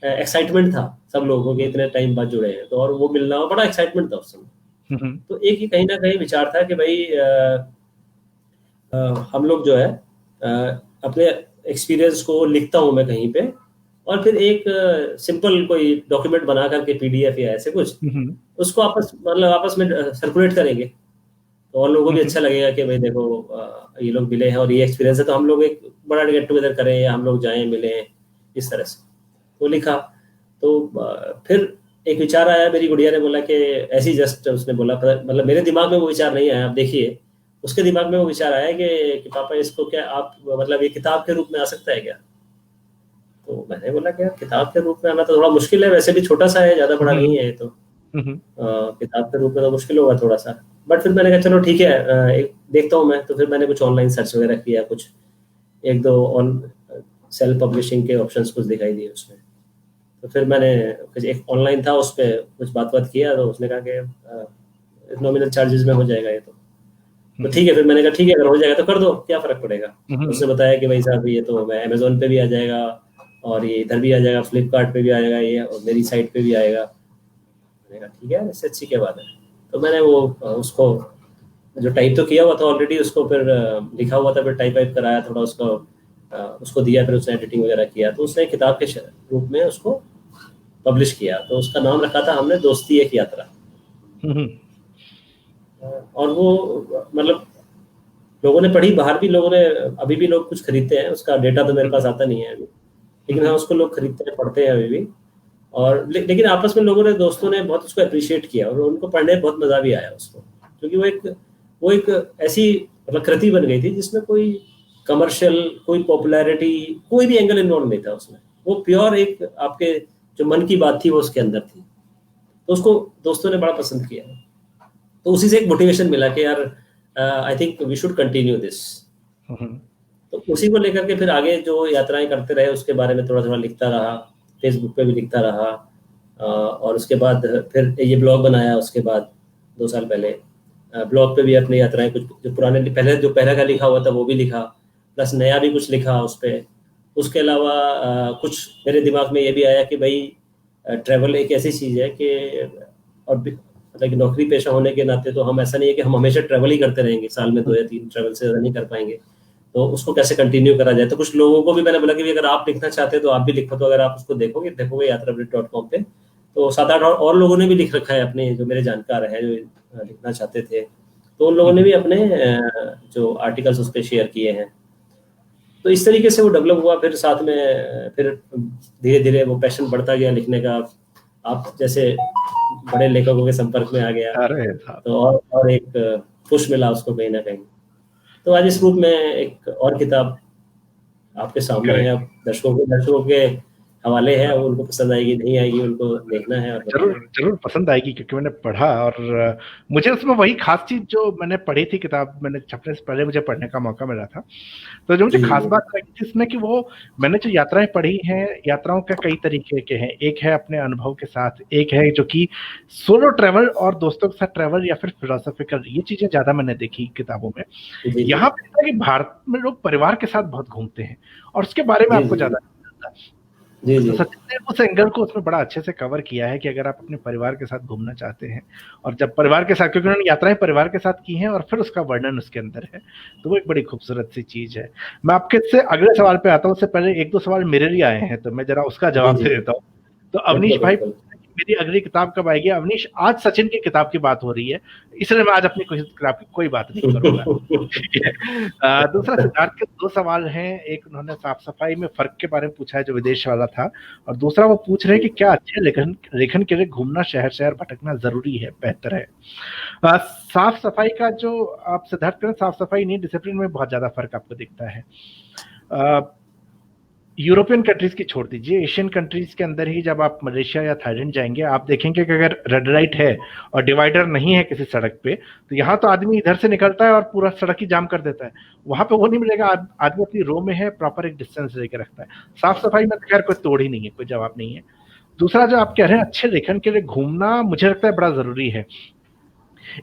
B: एक्साइटमेंट था सब लोगों के, इतने टाइम बाद जुड़े हैं, तो और वो मिलना, और बड़ा एक्साइटमेंट था उस समय। तो एक ही कहीं ना कहीं विचार था कि भाई हम लोग जो है अपने एक्सपीरियंस को लिखता हूँ मैं कहीं पे, और फिर एक सिंपल कोई डॉक्यूमेंट बना करके PDF या ऐसे कुछ, उसको आपस में सर्कुलेट करेंगे, तो और लोगों को भी अच्छा लगेगा कि भाई देखो ये लोग मिले हैं और ये एक्सपीरियंस है, तो हम लोग एक बड़ा गेट टुगेदर करें, या हम लोग जाएं मिलें, इस तरह से। तो लिखा। तो फिर एक विचार आया, मेरी गुड़िया ने बोला कि ऐसी जस्ट उसने बोला, मतलब मेरे दिमाग में वो विचार नहीं आया, आप देखिए उसके दिमाग में वो विचार आया कि पापा इसको क्या आप, मतलब ये किताब के रूप में आ सकता है क्या? तो मैंने बोला कि किताब के रूप में आना तो थोड़ा मुश्किल है, वैसे भी छोटा सा है, ज्यादा बड़ा नहीं है, तो किताब के रूप में तो मुश्किल होगा थोड़ा सा। बट फिर मैंने कहा चलो ठीक है, एक देखता हूँ मैं। तो फिर मैंने कुछ ऑनलाइन सर्च वगैरह किया, कुछ एक दो ऑन सेल्फ पब्लिशिंग के ऑप्शंस कुछ दिखाई दिए उसमें। तो फिर मैंने एक ऑनलाइन था, उस पर कुछ बात किया, तो उसने कहा कि नॉमिनल चार्जेस में हो जाएगा ये तो ठीक है। फिर मैंने कहा ठीक है, अगर हो जाएगा तो कर दो, क्या फ़र्क पड़ेगा। उसने बताया कि भाई साहब ये तो मैं अमेज़ोन पे भी आ जाएगा और ये इधर भी आ जाएगा, फ्लिपकार्ट पे भी आ जाएगा ये, और मेरी साइट पे भी आएगा। मैंने कहा ठीक है, इससे अच्छी क्या बात है। तो मैंने वो उसको जो टाइप तो किया हुआ था ऑलरेडी, उसको फिर लिखा हुआ था, फिर टाइप कराया थोड़ा उसको दिया, फिर उसने एडिटिंग वगैरह किया, तो उसने किताब के रूप में उसको पब्लिश किया। तो उसका नाम रखा था हमने दोस्ती एक यात्रा। और वो मतलब लोगों ने पढ़ी, बाहर भी लोगों ने, अभी भी लोग कुछ खरीदते हैं, उसका डेटा तो मेरे पास आता नहीं है अभी, लेकिन हाँ उसको लोग खरीदते हैं, पढ़ते हैं अभी भी। और लेकिन आपस में लोगों ने, दोस्तों ने बहुत उसको अप्रिशिएट किया और उनको पढ़ने में बहुत मजा भी आया उसको, क्योंकि वो एक ऐसी मतलब कृति बन गई थी जिसमें कोई कमर्शियल, कोई पॉपुलैरिटी, कोई भी एंगल इन्वॉल्व नहीं था उसमें। वो प्योर एक आपके जो मन की बात थी वो उसके अंदर थी, तो उसको दोस्तों ने बड़ा पसंद किया। तो उसी से एक मोटिवेशन मिला कि यार I think we should continue this. तो उसी को लेकर के फिर आगे जो यात्राएं करते रहे उसके बारे में थोड़ा थोड़ा लिखता रहा, फेसबुक पे भी लिखता रहा, और उसके बाद फिर ये ब्लॉग बनाया। उसके बाद 2 साल पहले ब्लॉग पे भी अपनी यात्राएं, कुछ जो पुराने पहले का लिखा हुआ था वो भी लिखा, प्लस नया भी कुछ लिखा उस पर। उसके अलावा कुछ मेरे दिमाग में ये भी आया कि भाई ट्रैवल एक ऐसी चीज़ है कि, और मतलब नौकरी पेशा होने के नाते तो हम, ऐसा नहीं है कि हम हमेशा ट्रैवल ही करते रहेंगे, साल में 2 या 3 ट्रैवल से ज़्यादा नहीं कर पाएंगे। तो उसको कैसे कंटिन्यू करा जाए। तो कुछ लोगों को भी मैंने बोला कि अगर आप लिखना चाहते हैं तो आप भी लिखो। तो अगर आप उसको देखोगे yatrabrite.com पे, तो 7-8 और लोगों ने भी लिख रखा है अपने, जो मेरे जानकार हैं जो लिखना चाहते थे, तो उन लोगों ने भी अपने जो आर्टिकल्स उस पर शेयर किए हैं। तो इस तरीके से वो डेवलप हुआ। फिर साथ में फिर धीरे धीरे वो पैशन बढ़ता गया लिखने का। आप जैसे बड़े लेखकों के संपर्क में आ गया, तो और एक पुश मिला उसको कहीं ना कहीं। तो आज इस रूप में एक और किताब आपके सामने है। अब दर्शकों के हवाले है, उनको पसंद आएगी नहीं आएगी उनको देखना है। और
C: जरूर पसंद आएगी, क्योंकि मैंने पढ़ा और मुझे उसमें वही खास चीज जो मैंने पढ़ी थी, किताब मैंने छपने से पहले मुझे पढ़ने का मौका मिला था, तो जो मुझे खास बात लगी थी इसमें कि वो मैंने जो यात्राएं पढ़ी हैं, यात्राओं का कई तरीके के हैं। एक है अपने अनुभव के साथ, एक है जो कि सोलो ट्रैवल और दोस्तों के साथ ट्रैवल या फिर फिलोसॉफिकल, ये चीजें ज्यादा मैंने देखी किताबों में। यहाँ पे कि भारत में लोग परिवार के साथ बहुत घूमते हैं और उसके बारे में आपको ज्यादा तो सचिन ने उस एंगल को उसमें बड़ा अच्छे से कवर किया है कि अगर आप अपने परिवार के साथ घूमना चाहते हैं, और जब परिवार के साथ, क्योंकि उन्होंने यात्राएं परिवार के साथ की हैं और फिर उसका वर्णन उसके अंदर है, तो वो एक बड़ी खूबसूरत सी चीज है। मैं आपके से अगले सवाल पे आता हूँ, उससे पहले 1-2 सवाल मेरे लिए आए हैं, तो मैं जरा उसका जवाब दे देता हूँ। तो अवनीश भाई, मेरी अगली किताब कब आएगी? अवनीश, आज सचिन की किताब की बात हो रही है, इसलिए मैं आज अपनी किताब की कोई बात नहीं करूंगा। दूसरा, सिद्धार्थ के 2 सवाल हैं। एक उन्होंने साफ सफाई में फर्क के बारे में पूछा है, जो विदेश वाला था, और दूसरा वो पूछ रहे हैं कि क्या अच्छे लेखन के लिए घूमना, शहर भटकना जरूरी है, बेहतर है? साफ सफाई का जो आप सिद्धार्थ करें, साफ सफाई नहीं, डिसिप्लिन में बहुत ज्यादा फर्क आपको दिखता है। यूरोपियन कंट्रीज की छोड़ दीजिए, एशियन कंट्रीज के अंदर ही जब आप मलेशिया या थाईलैंड जाएंगे, आप देखेंगे कि अगर रेड लाइट है और डिवाइडर नहीं है किसी सड़क पे, तो यहाँ तो आदमी इधर से निकलता है और पूरा सड़क ही जाम कर देता है। वहां पे वो नहीं मिलेगा, आदमी अपनी रो में है, प्रॉपर एक डिस्टेंस लेकर रखता है। साफ सफाई में खैर कोई तोड़ ही नहीं है, कोई जवाब नहीं है। दूसरा, जो आप कह रहे हैं अच्छे लेखन के लिए घूमना, मुझे लगता है बड़ा जरूरी है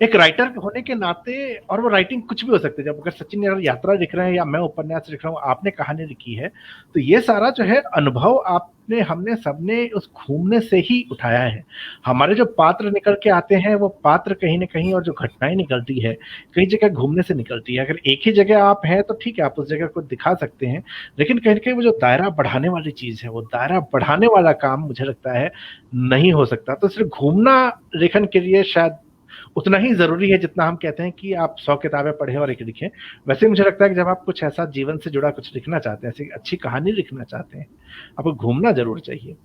C: एक राइटर होने के नाते। और वो राइटिंग कुछ भी हो सकती है। जब अगर सचिन अगर यात्रा लिख रहे हैं या मैं उपन्यास लिख रहा हूँ, आपने कहानी लिखी है, तो ये सारा जो है अनुभव हमने सबने उस घूमने से ही उठाया है। हमारे जो पात्र निकल के आते हैं, वो पात्र कहीं ना कहीं, और जो घटनाएं निकलती है कई जगह घूमने से निकलती है। अगर एक ही जगह आप हैं तो ठीक है, आप उस जगह को दिखा सकते हैं, लेकिन कहीं ना कहीं वो जो दायरा बढ़ाने वाली चीज है, वो दायरा बढ़ाने वाला काम मुझे लगता है नहीं हो सकता। तो सिर्फ घूमना लेखन के लिए शायद उतना ही जरूरी है जितना हम कहते हैं कि आप 100 किताबें पढ़ें और एक लिखें। वैसे मुझे लगता है कि जब आप कुछ ऐसा जीवन से जुड़ा कुछ लिखना चाहते हैं, ऐसी अच्छी कहानी लिखना चाहते हैं, आपको घूमना जरूर चाहिए।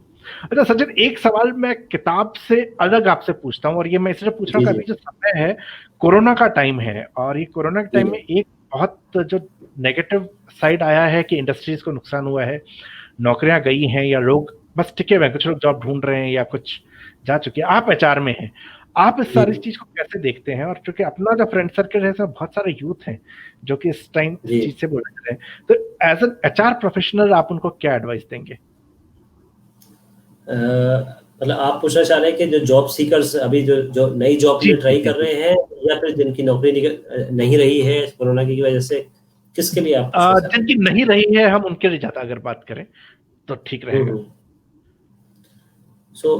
C: अच्छा सचिन, एक सवाल मैं किताब से अलग आपसे पूछता हूँ, और ये मैं इसलिए पूछ रहा हूँ कि अभी जो समय है, कोरोना का टाइम है, और ये कोरोना के टाइम में एक बहुत जो नेगेटिव साइड आया है कि इंडस्ट्रीज को नुकसान हुआ है, नौकरियां गई हैं या लोग बस टिके हुए हैं, कुछ लोग जॉब ढूंढ रहे हैं या कुछ जा चुके हैं। आप एचआर में हैं, आप इस सारी चीज को कैसे देखते हैं? और चूंकि अपना जो फ्रेंड सर्कल है सब बहुत सारे यूथ हैं जो कि इस टाइम इस चीज से बोल रहे हैं, तो एज एन एचआर प्रोफेशनल आप उनको क्या एडवाइस देंगे?
B: मतलब आप पूछना चाह रहे हैं कि जो जॉब सीकर्स अभी जो नई जॉब के लिए ट्राई कर रहे हैं, या फिर जिनकी नौकरी नहीं रही है कोरोना की वजह से, किसके लिए आप?
C: जिनकी नहीं रही है, हम उनके लिए ज्यादा अगर बात करें तो ठीक रहेगा।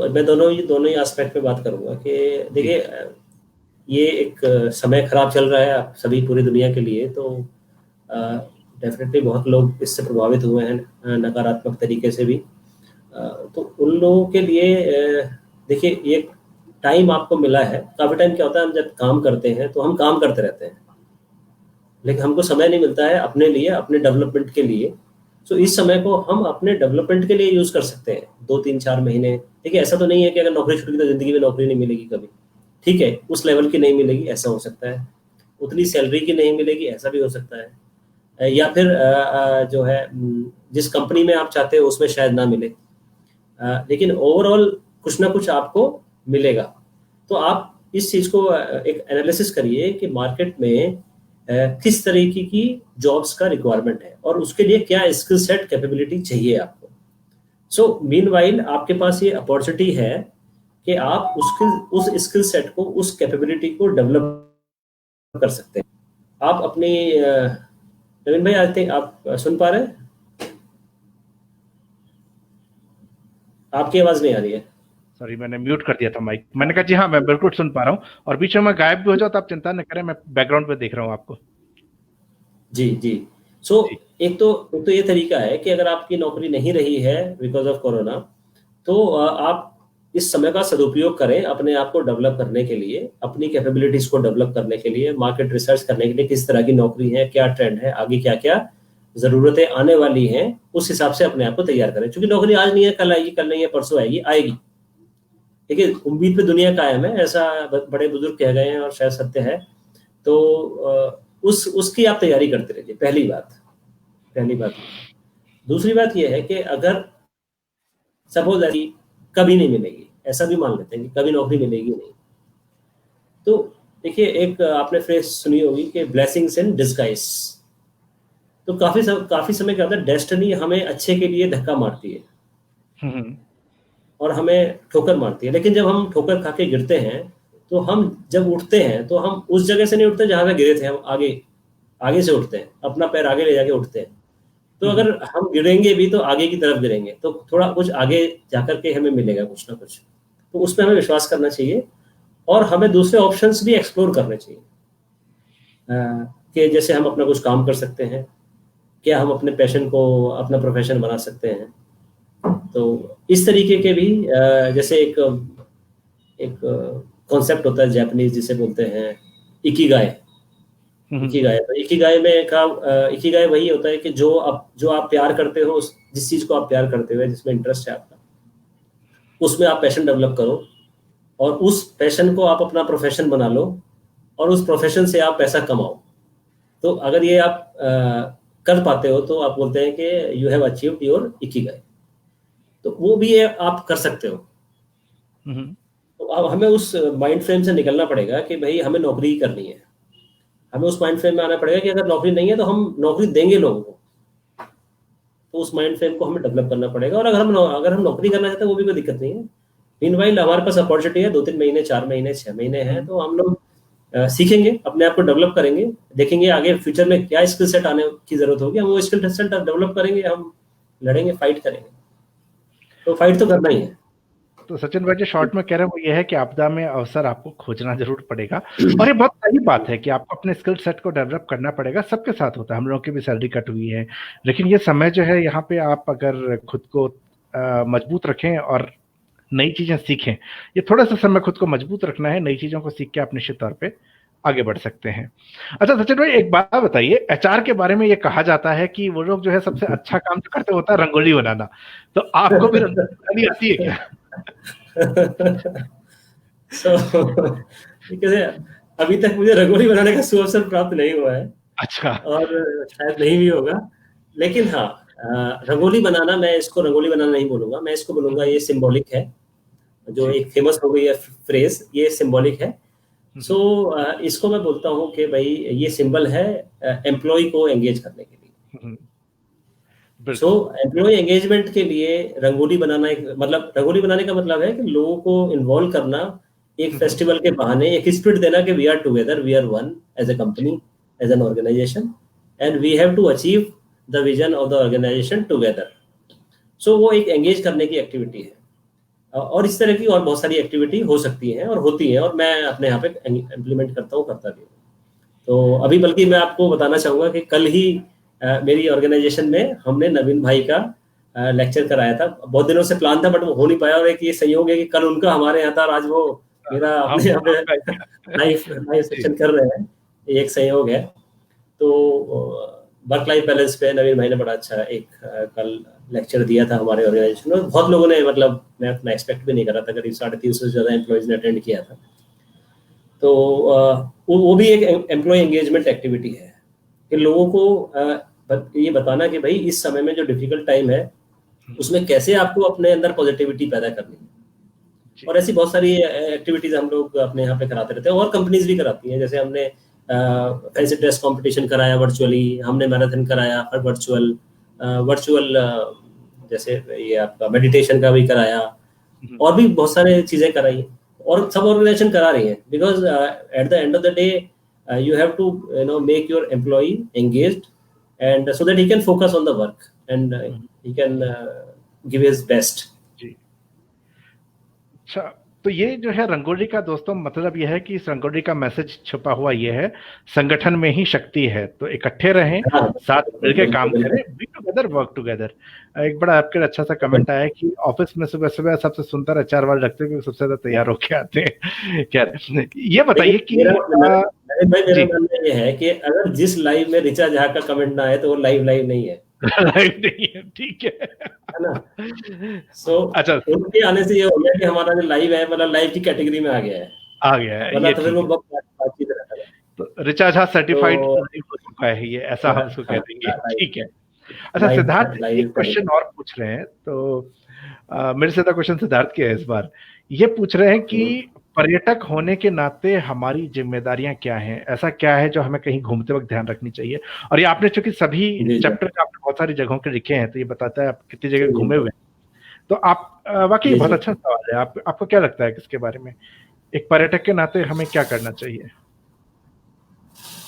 B: मैं दोनों ही एस्पेक्ट पे बात करूंगा कि देखिए, ये एक समय खराब चल रहा है आप सभी पूरी दुनिया के लिए, तो डेफिनेटली बहुत लोग इससे प्रभावित हुए हैं नकारात्मक तरीके से भी। तो उन लोगों के लिए देखिए, ये टाइम आपको मिला है। काफ़ी टाइम क्या होता है, हम जब काम करते हैं तो हम काम करते रहते हैं, लेकिन हमको समय नहीं मिलता है अपने लिए, अपने डेवलपमेंट के लिए। तो इस समय को हम अपने डेवलपमेंट के लिए यूज़ कर सकते हैं, 2-3-4 महीने। देखिए, ऐसा तो नहीं है कि अगर नौकरी छूट गई तो ज़िंदगी में नौकरी नहीं मिलेगी कभी, ठीक है, उस लेवल की नहीं मिलेगी, ऐसा हो सकता है। उतनी सैलरी की नहीं मिलेगी, ऐसा भी हो सकता है। या फिर जो है जिस कंपनी में आप चाहते हो उसमें शायद ना मिले, लेकिन ओवरऑल कुछ ना कुछ आपको मिलेगा। तो आप इस चीज़ को एक एनालिसिस करिए कि मार्केट में किस तरीके की जॉब्स का रिक्वायरमेंट है और उसके लिए क्या स्किल सेट कैपेबिलिटी चाहिए आपको। सो मीनवाइल आपके पास ये अपॉर्चुनिटी है कि आप उस स्किल सेट को, उस कैपेबिलिटी को डेवलप कर सकते हैं। आप अपनी नवीन भाई, आई थिंक आप सुन पा रहे हैं? आपकी आवाज नहीं आ रही है।
C: सॉरी, मैंने म्यूट कर दिया था माइक। मैंने कहा जी हाँ, मैं बिल्कुल सुन पा रहा हूँ, और बीच में मैं गायब भी हो जाऊँ तो आप चिंता न करें, मैं बैकग्राउंड पे देख रहा हूँ आपको।
B: जी जी। एक तो ये तरीका है कि अगर आपकी नौकरी नहीं रही है बिकॉज ऑफ कोरोना, तो आप इस समय का सदुपयोग करें अपने आप को डेवलप करने के लिए, अपनी कैपेबिलिटीज को डेवलप करने के लिए, मार्केट रिसर्च करने के लिए, किस तरह की नौकरी है, क्या ट्रेंड है, आगे क्या क्या ज़रूरतें आने वाली हैं, उस हिसाब से अपने आप को तैयार करें। क्योंकि नौकरी आज नहीं है, कल आएगी, कल नहीं है, परसों आएगी, आएगी। देखिए, उम्मीद पे दुनिया कायम है, ऐसा बड़े बुजुर्ग कह गए हैं और शायद सत्य है। तो उसकी आप तैयारी करते रहिए, पहली बात। दूसरी बात यह है कि अगर सपोज ऐसी कभी नहीं मिलेगी, ऐसा भी मान लेते हैं कि कभी नौकरी मिलेगी नहीं, तो देखिए, एक आपने फ्रेज सुनी होगी कि ब्लेसिंग्स इन डिस्गाइज। तो काफी समय क्या होता है, डेस्टिनी हमें अच्छे के लिए धक्का मारती है और हमें ठोकर मारती है। लेकिन जब हम ठोकर खा के गिरते हैं, तो हम जब उठते हैं तो हम उस जगह से नहीं उठते जहां पे गिरे थे, हम आगे से उठते हैं, अपना पैर आगे ले जाके उठते हैं। तो अगर हम गिरेंगे भी तो आगे की तरफ गिरेंगे, तो थोड़ा कुछ आगे जाकर के हमें मिलेगा कुछ ना कुछ। तो उस पर हमें विश्वास करना चाहिए और हमें दूसरे ऑप्शंस भी एक्सप्लोर करने चाहिए, कि जैसे हम अपना कुछ काम कर सकते हैं, क्या हम अपने पैशन को अपना प्रोफेशन बना सकते हैं। तो इस तरीके के भी जैसे एक कॉन्सेप्ट होता है जापानीज, जिसे बोलते हैं इकिगाई। तो इकिगाई में इकिगाई वही होता है कि जो आप प्यार करते हो, जिस चीज को आप प्यार करते हो, जिसमें इंटरेस्ट है आपका, उसमें आप पैशन डेवलप करो और उस पैशन को आप अपना प्रोफेशन बना लो और उस प्रोफेशन से आप पैसा कमाओ। तो अगर ये आप कर पाते हो तो आप बोलते हैं कि you have achieved your Ikigai. तो वो भी आप कर सकते हो। तो अब हमें उस माइंड फ्रेम से निकलना पड़ेगा कि भाई हमें नौकरी ही करनी है। हमें उस माइंड फ्रेम में आना पड़ेगा कि अगर नौकरी नहीं है तो हम नौकरी देंगे लोगों को। तो उस माइंड फ्रेम को हमें डेवलप करना पड़ेगा। और अगर हम नौकरी करना चाहते हैं, वो भी कोई दिक्कत नहीं है। मीनवाइल हमारे पास अपॉर्चुनिटी है, 2-3 महीने, 4 महीने, 6 महीने हैं, तो हम लोग सीखेंगे, अपने आप को डेवलप करेंगे, देखेंगे आगे फ्यूचर में क्या स्किल सेट आने की जरूरत होगी, हम वो स्किल सेट डेवलप करेंगे, हम लड़ेंगे, फाइट करेंगे। तो फाइट तो करना ही है।
C: तो सचिन भाई जो शॉर्ट में कह रहे हैं वो ये है कि आपदा में अवसर आपको खोजना जरूर पड़ेगा, और ये बहुत सही बात है कि आपको अपने स्किल सेट को डेवलप करना पड़ेगा। सबके साथ होता है, हम लोगों की भी सैलरी कट हुई है, लेकिन ये समय जो है यहाँ पे आप अगर खुद को मजबूत रखें और नई चीजें सीखें, ये थोड़ा सा समय खुद को मजबूत रखना है, नई चीजों को सीख के आप निश्चित तौर पे आगे बढ़ सकते हैं। अच्छा सचिन भाई, एक बात बताइए, एचआर के बारे में ये कहा जाता है कि वो लोग जो है सबसे अच्छा काम जो करते होता है रंगोली बनाना, तो आपको भी रंगोली बनानी आती है क्या?
B: अभी तक मुझे रंगोली बनाने का सुअवसर प्राप्त नहीं हुआ है।
C: अच्छा।
B: और शायद नहीं भी होगा। लेकिन हाँ, रंगोली बनाना, मैं इसको रंगोली बनाना नहीं बोलूंगा, मैं इसको बोलूंगा ये सिंबॉलिक है। जो एक फेमस हो गई है फ्रेज, ये सिंबॉलिक है। सो इसको मैं बोलता हूँ कि भाई ये सिंबल है एम्प्लॉय को एंगेज करने के लिए। सो एम्प्लॉय एंगेजमेंट के लिए रंगोली बनाना मतलब रंगोली बनाने का मतलब है कि लोगों को इन्वॉल्व करना, एक फेस्टिवल के बहाने एक स्पिरिट देना कि we are together, we are one as a company, as an organisation, and we have to achieve the vision of the organisation together. So वो एक एंगेज करने की एक्टिविटी है, और इस तरह की और बहुत सारी एक्टिविटी हो सकती हैं और होती हैं, और मैं अपने यहाँ पे इम्प्लीमेंट करता हूँ, करता भी हूँ। तो अभी बल्कि मैं आपको बताना चाहूँगा कि कल ही मेरी ऑर्गेनाइजेशन में हमने नवीन भाई का लेक्चर कराया था। बहुत दिनों से प्लान था बट वो हो नहीं पाया, और एक ये संयोग है कि कल उनका हमारे यहाँ था और आज वो मेरा अपने यहाँ पे लाइव सेशन कर रहे हैं, ये एक संयोग है। तो वर्क लाइफ बैलेंस पे नवीन भाई ने बड़ा अच्छा एक कल लेक्चर दिया था हमारे ऑर्गेनाइजेशन में। बहुत लोगों ने, मतलब मैं अपना एक्सपेक्ट भी नहीं कर रहा था, करीब 350 से ज़्यादा एम्प्लॉयज़ ने अटेंड किया था। तो वो भी एक एम्प्लॉय एंगेजमेंट एक्टिविटी है कि लोगों को ये बताना कि भाई इस समय में जो डिफिकल्ट टाइम है उसमें कैसे आपको अपने अंदर पॉजिटिविटी पैदा करनी है। और ऐसी बहुत सारी एक्टिविटीज हम लोग अपने यहाँ पे कराते रहते हैं, और कंपनीज भी कराती हैं। जैसे हमने फैंसी ड्रेस कंपटीशन कराया वर्चुअली, हमने मैराथन कराया हर वर्चुअल जैसे ये आपका मेडिटेशन का भी कराया, और भी बहुत सारे चीजें कराई, और सब ऑर्गेनाइजेशन करा रही हैं। Because at the end of the day you have to make your employee engaged, and so that he can focus on the work and he can give his best.
C: जी, अच्छा, तो ये जो है रंगोली का दोस्तों मतलब ये है कि इस रंगोली का मैसेज छुपा हुआ ये है, संगठन में ही शक्ति है, तो इकट्ठे रहें, साथ मिलकर काम करें, बी टुगेदर, वर्क टुगेदर। एक बड़ा आपके अच्छा सा कमेंट आया कि ऑफिस में सुबह सुबह सबसे सुंदर अचार वाले रखते हैं, सबसे ज्यादा तैयार होके आते हैं। क्या ये बताइए कि
B: मेरा मानना ये है कि अगर जिस लाइव में ऋचा झा का कमेंट ना आए तो वो लाइव नहीं है।
C: लाइव नहीं है, ठीक है
B: ना। सो अच्छा, उनके आने से ये हो गया कि हमारा जो लाइव है मतलब लाइव की कैटेगरी में आ गया है, मतलब तो फिर वो बातचीत रहता है।
C: तो ऋचा झा सर्टिफाइड हो चुका है ये, ऐसा हम उसको कह देंगे, ठीक है। अच्छा सिद्धार्थ एक क्वेश्चन और पूछ रहे हैं, तो मेरे से क्वेश्चन सिद्धार्थ के है इस बार। ये पूछ रहे हैं कि पर्यटक होने के नाते हमारी जिम्मेदारियां क्या हैं, ऐसा क्या है जो हमें कहीं घूमते वक्त ध्यान रखनी चाहिए। और ये आपने चूंकि सभी चैप्टर का आपने बहुत सारी जगहों के लिखे हैं, तो ये बताता है आप कितनी जगह घूमे हुए हैं। तो आप वाकई बहुत अच्छा सवाल है। आपको क्या लगता है किसके बारे में, एक पर्यटक के नाते हमें क्या करना चाहिए?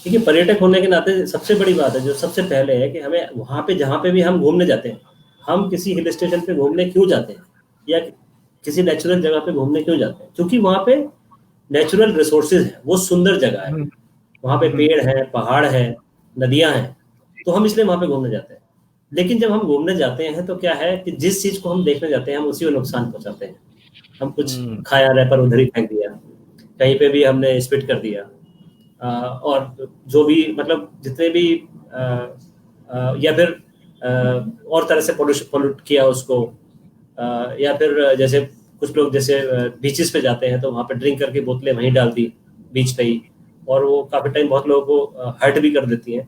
B: देखिए, पर्यटक होने के नाते सबसे बड़ी बात है, जो सबसे पहले है कि हमें वहाँ पे जहाँ पे भी हम घूमने जाते हैं, हम किसी हिल स्टेशन पे घूमने क्यों जाते हैं या किसी नेचुरल जगह पे घूमने क्यों जाते हैं? क्योंकि वहाँ पे नेचुरल रिसोर्सेज है, वो सुंदर जगह है, वहाँ पे पेड़ है, पहाड़ है, नदियां हैं, तो हम इसलिए वहाँ पे घूमने जाते हैं। लेकिन जब हम घूमने जाते हैं तो क्या है कि जिस चीज को हम देखने जाते हैं हम उसी को नुकसान पहुंचाते हैं। हम कुछ खाया रैपर उधर ही फेंक दिया, कहीं पे भी हमने स्पिट कर दिया, और जो भी मतलब जितने भी या फिर और तरह से पोल्यूट किया उसको, या फिर जैसे कुछ लोग जैसे बीचेस पे जाते हैं तो वहाँ पे ड्रिंक करके बोतलें वहीं डाल दी बीच पे ही, और वो काफी टाइम बहुत लोगों को हर्ट भी कर देती हैं।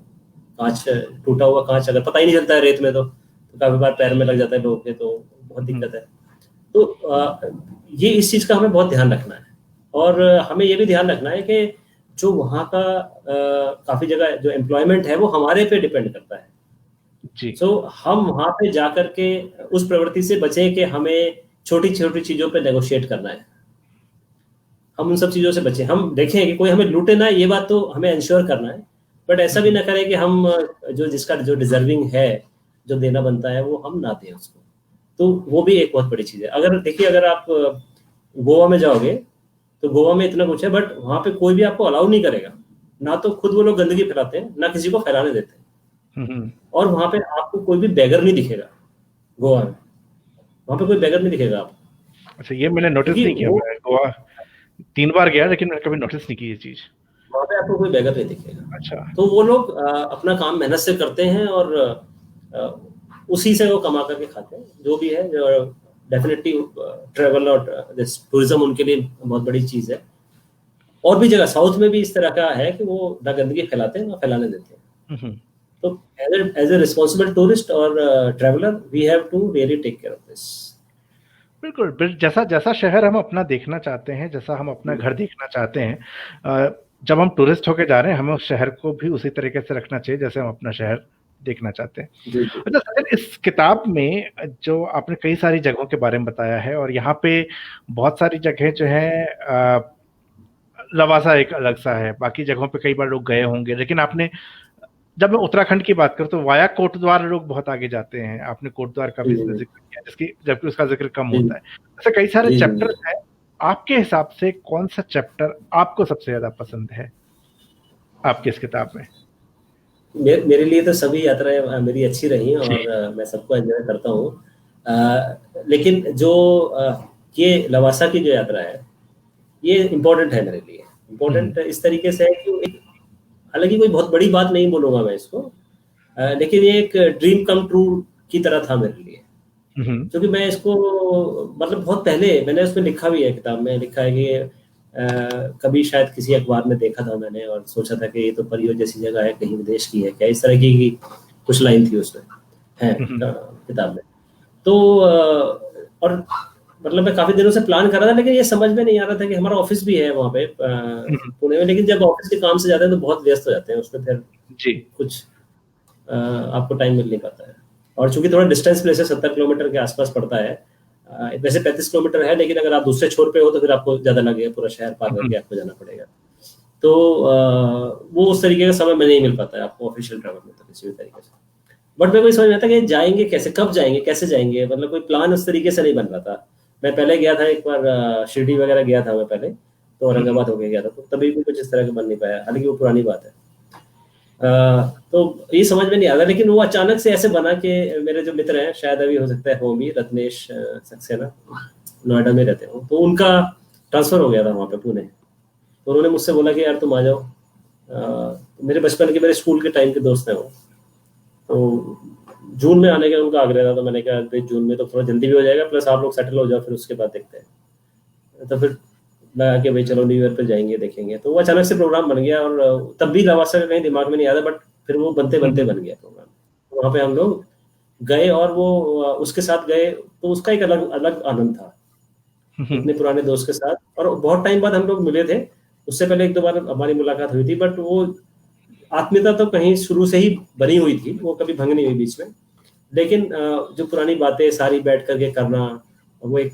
B: कांच, टूटा हुआ कांच अगर पता ही नहीं चलता है रेत में तो काफी बार पैर में लग जाता है लोगों के, तो बहुत दिक्कत है। तो ये इस चीज का हमें बहुत ध्यान रखना है, और हमें ये भी ध्यान रखना है कि जो वहाँ का काफी जगह जो एम्प्लॉयमेंट है वो हमारे पे डिपेंड करता है जी। तो हम वहाँ पे जाकर के उस प्रवृत्ति से बचें कि हमें छोटी छोटी चीजों पे नेगोशिएट करना है, हम उन सब चीजों से बचें। हम देखें कि कोई हमें लूटे ना, ये बात तो हमें इंश्योर करना है, बट ऐसा भी ना करें कि हम जिसका जो डिजर्विंग है, जो देना बनता है, वो हम ना दें उसको। तो वो भी एक बहुत बड़ी चीज है। अगर देखिए, अगर आप गोवा में जाओगे तो गोवा में इतना कुछ है, बट वहाँ पे कोई भी आपको अलाउ नहीं करेगा, ना तो खुद वो लोग गंदगी फैलाते हैं, ना किसी को फैलाने देते हैं। और वहाँ पे आपको कोई भी बेगर नहीं दिखेगा गोवा में, वहाँ पे कोई बेगर नहीं दिखेगा आपको।
C: अच्छा, ये मैंने नोटिस नहीं किया। गोवा 3 बार गया लेकिन मैंने कभी नोटिस नहीं की ये चीज।
B: वहाँ पे आपको कोई बेगर नहीं दिखेगा।
C: अच्छा, तो
B: वो लोग अपना काम मेहनत से करते हैं और उसी से वो कमा करके खाते हैं, जो भी है। जो डेफिनेटली ट्रेवल और टूरिज्म उनके लिए बहुत बड़ी चीज है। और भी जगह साउथ में भी इस तरह का है कि वो ना गंदगी फैलाते हैं ना फैलाने देते हैं। तो एज ए रिस्पॉन्सिबल टूरिस्ट और traveller we have to really take care of this.
C: बिल्कुल जैसा जैसा शहर हम अपना देखना चाहते हैं, जैसा हम अपना घर देखना चाहते हैं, जब हम टूरिस्ट होके जा रहे हैं हमें उस शहर को भी उसी तरीके से रखना चाहिए जैसे हम अपना शहर देखना चाहते हैं।
B: जी जी।
C: अच्छा सर, इस किताब में जो आपने कई सारी जगहों के बारे में बताया है और यहाँ पे बहुत सारी जगह जो है, लवासा एक अलग सा है, बाकी जगहों पे कई बार लोग गए होंगे, लेकिन आपने, जब मैं उत्तराखंड की बात करूं तो वाया कोटद्वार लोग बहुत आगे जाते हैं, आपने कोटद्वार का भी इसमें जिक्र किया, जिसकी जबकि उसका जिक्र कम होता है। ऐसे कई सारे चैप्टर्स हैं, आपके हिसाब से कौन सा चैप्टर आपको सबसे ज्यादा पसंद है आपकी इस किताब में?
B: मेरे लिए तो सभी यात्राएं मेरी अच्छी रही और मैं सबको एंजॉय करता हूँ, लेकिन जो ये लवासा की जो यात्रा है ये इम्पोर्टेंट है मेरे लिए। इम्पोर्टेंट इस तरीके से है कि हालांकि कोई बहुत बड़ी बात नहीं बोलूंगा मैं इसको, लेकिन ये एक ड्रीम कम ट्रू की तरह था मेरे लिए, क्योंकि मैं इसको मतलब बहुत पहले मैंने उसमें लिखा भी है, किताब में लिखा है कि कभी शायद किसी अखबार में देखा था मैंने और सोचा था कि ये तो परियो जैसी जगह है, कहीं विदेश की है क्या, इस तरह की कुछ लाइन थी उसमें है किताब में। तो और मतलब मैं काफी दिनों से प्लान कर रहा था, लेकिन ये समझ में नहीं आ रहा था कि हमारा ऑफिस भी है वहाँ पे पुणे में, लेकिन जब ऑफिस के काम से जाते हैं तो बहुत व्यस्त हो जाते हैं उसमें, फिर कुछ आपको टाइम मिल नहीं पाता है। और चूंकि थोड़ा डिस्टेंस प्लेस है, 70 किलोमीटर के आसपास पड़ता है, वैसे 35 किलोमीटर है, लेकिन अगर आप दूसरे छोर पे हो तो फिर आपको ज्यादा लगेगा, पूरा शहर पार करके आपको जाना पड़ेगा। तो वो उस तरीके का समय में नहीं मिल पाता है आपको ऑफिशियल ट्रैवल में तो किसी भी तरीके से। बट मेरे को समझ में आता कि जाएंगे कैसे, कब जाएंगे, कैसे जाएंगे, मतलब कोई प्लान उस तरीके से नहीं बन रहा था। मैं पहले गया था एक बार, शिरडी वगैरह गया था मैं पहले, तो औरंगाबाद होके गया था, तो तभी भी कुछ इस तरह का बन नहीं पाया, हालांकि वो पुरानी बात है। तो ये समझ में नहीं आता, लेकिन वो अचानक से ऐसे बना कि मेरे जो मित्र हैं, शायद अभी हो सकता है हो भी, रत्नेश सक्सेना नोएडा में रहते हो, तो उनका ट्रांसफर हो गया था वहाँ पे पुणे, तो उन्होंने मुझसे बोला कि यार तुम आ जाओ। मेरे बचपन के, मेरे स्कूल के टाइम के दोस्त हैं वो, तो जून में आने का उनका आग्रह था, तो मैंने कहा भाई जून में तो थोड़ा जल्दी भी हो जाएगा, प्लस आप लोग सेटल हो जाओ, फिर उसके बाद देखते हैं। तो फिर लगा कि भाई चलो न्यू ईयर पे जाएंगे, देखेंगे। तो वो अचानक से प्रोग्राम बन गया, और तब भी लवासा का कहीं दिमाग में नहीं आता, बट फिर वो बनते बनते बन गया प्रोग्राम। तो वहाँ पे हम लोग गए और वो उसके साथ गए, तो उसका एक अलग अलग आनंद था इतने पुराने दोस्त के साथ। और बहुत टाइम बाद हम लोग मिले थे, उससे पहले 1-2 बार हमारी मुलाकात हुई थी, बट वो आत्मीयता तो कहीं शुरू से ही बनी हुई थी, वो कभी भंग नहीं हुई बीच में। लेकिन जो पुरानी बातें सारी बैठ करके करना, वो एक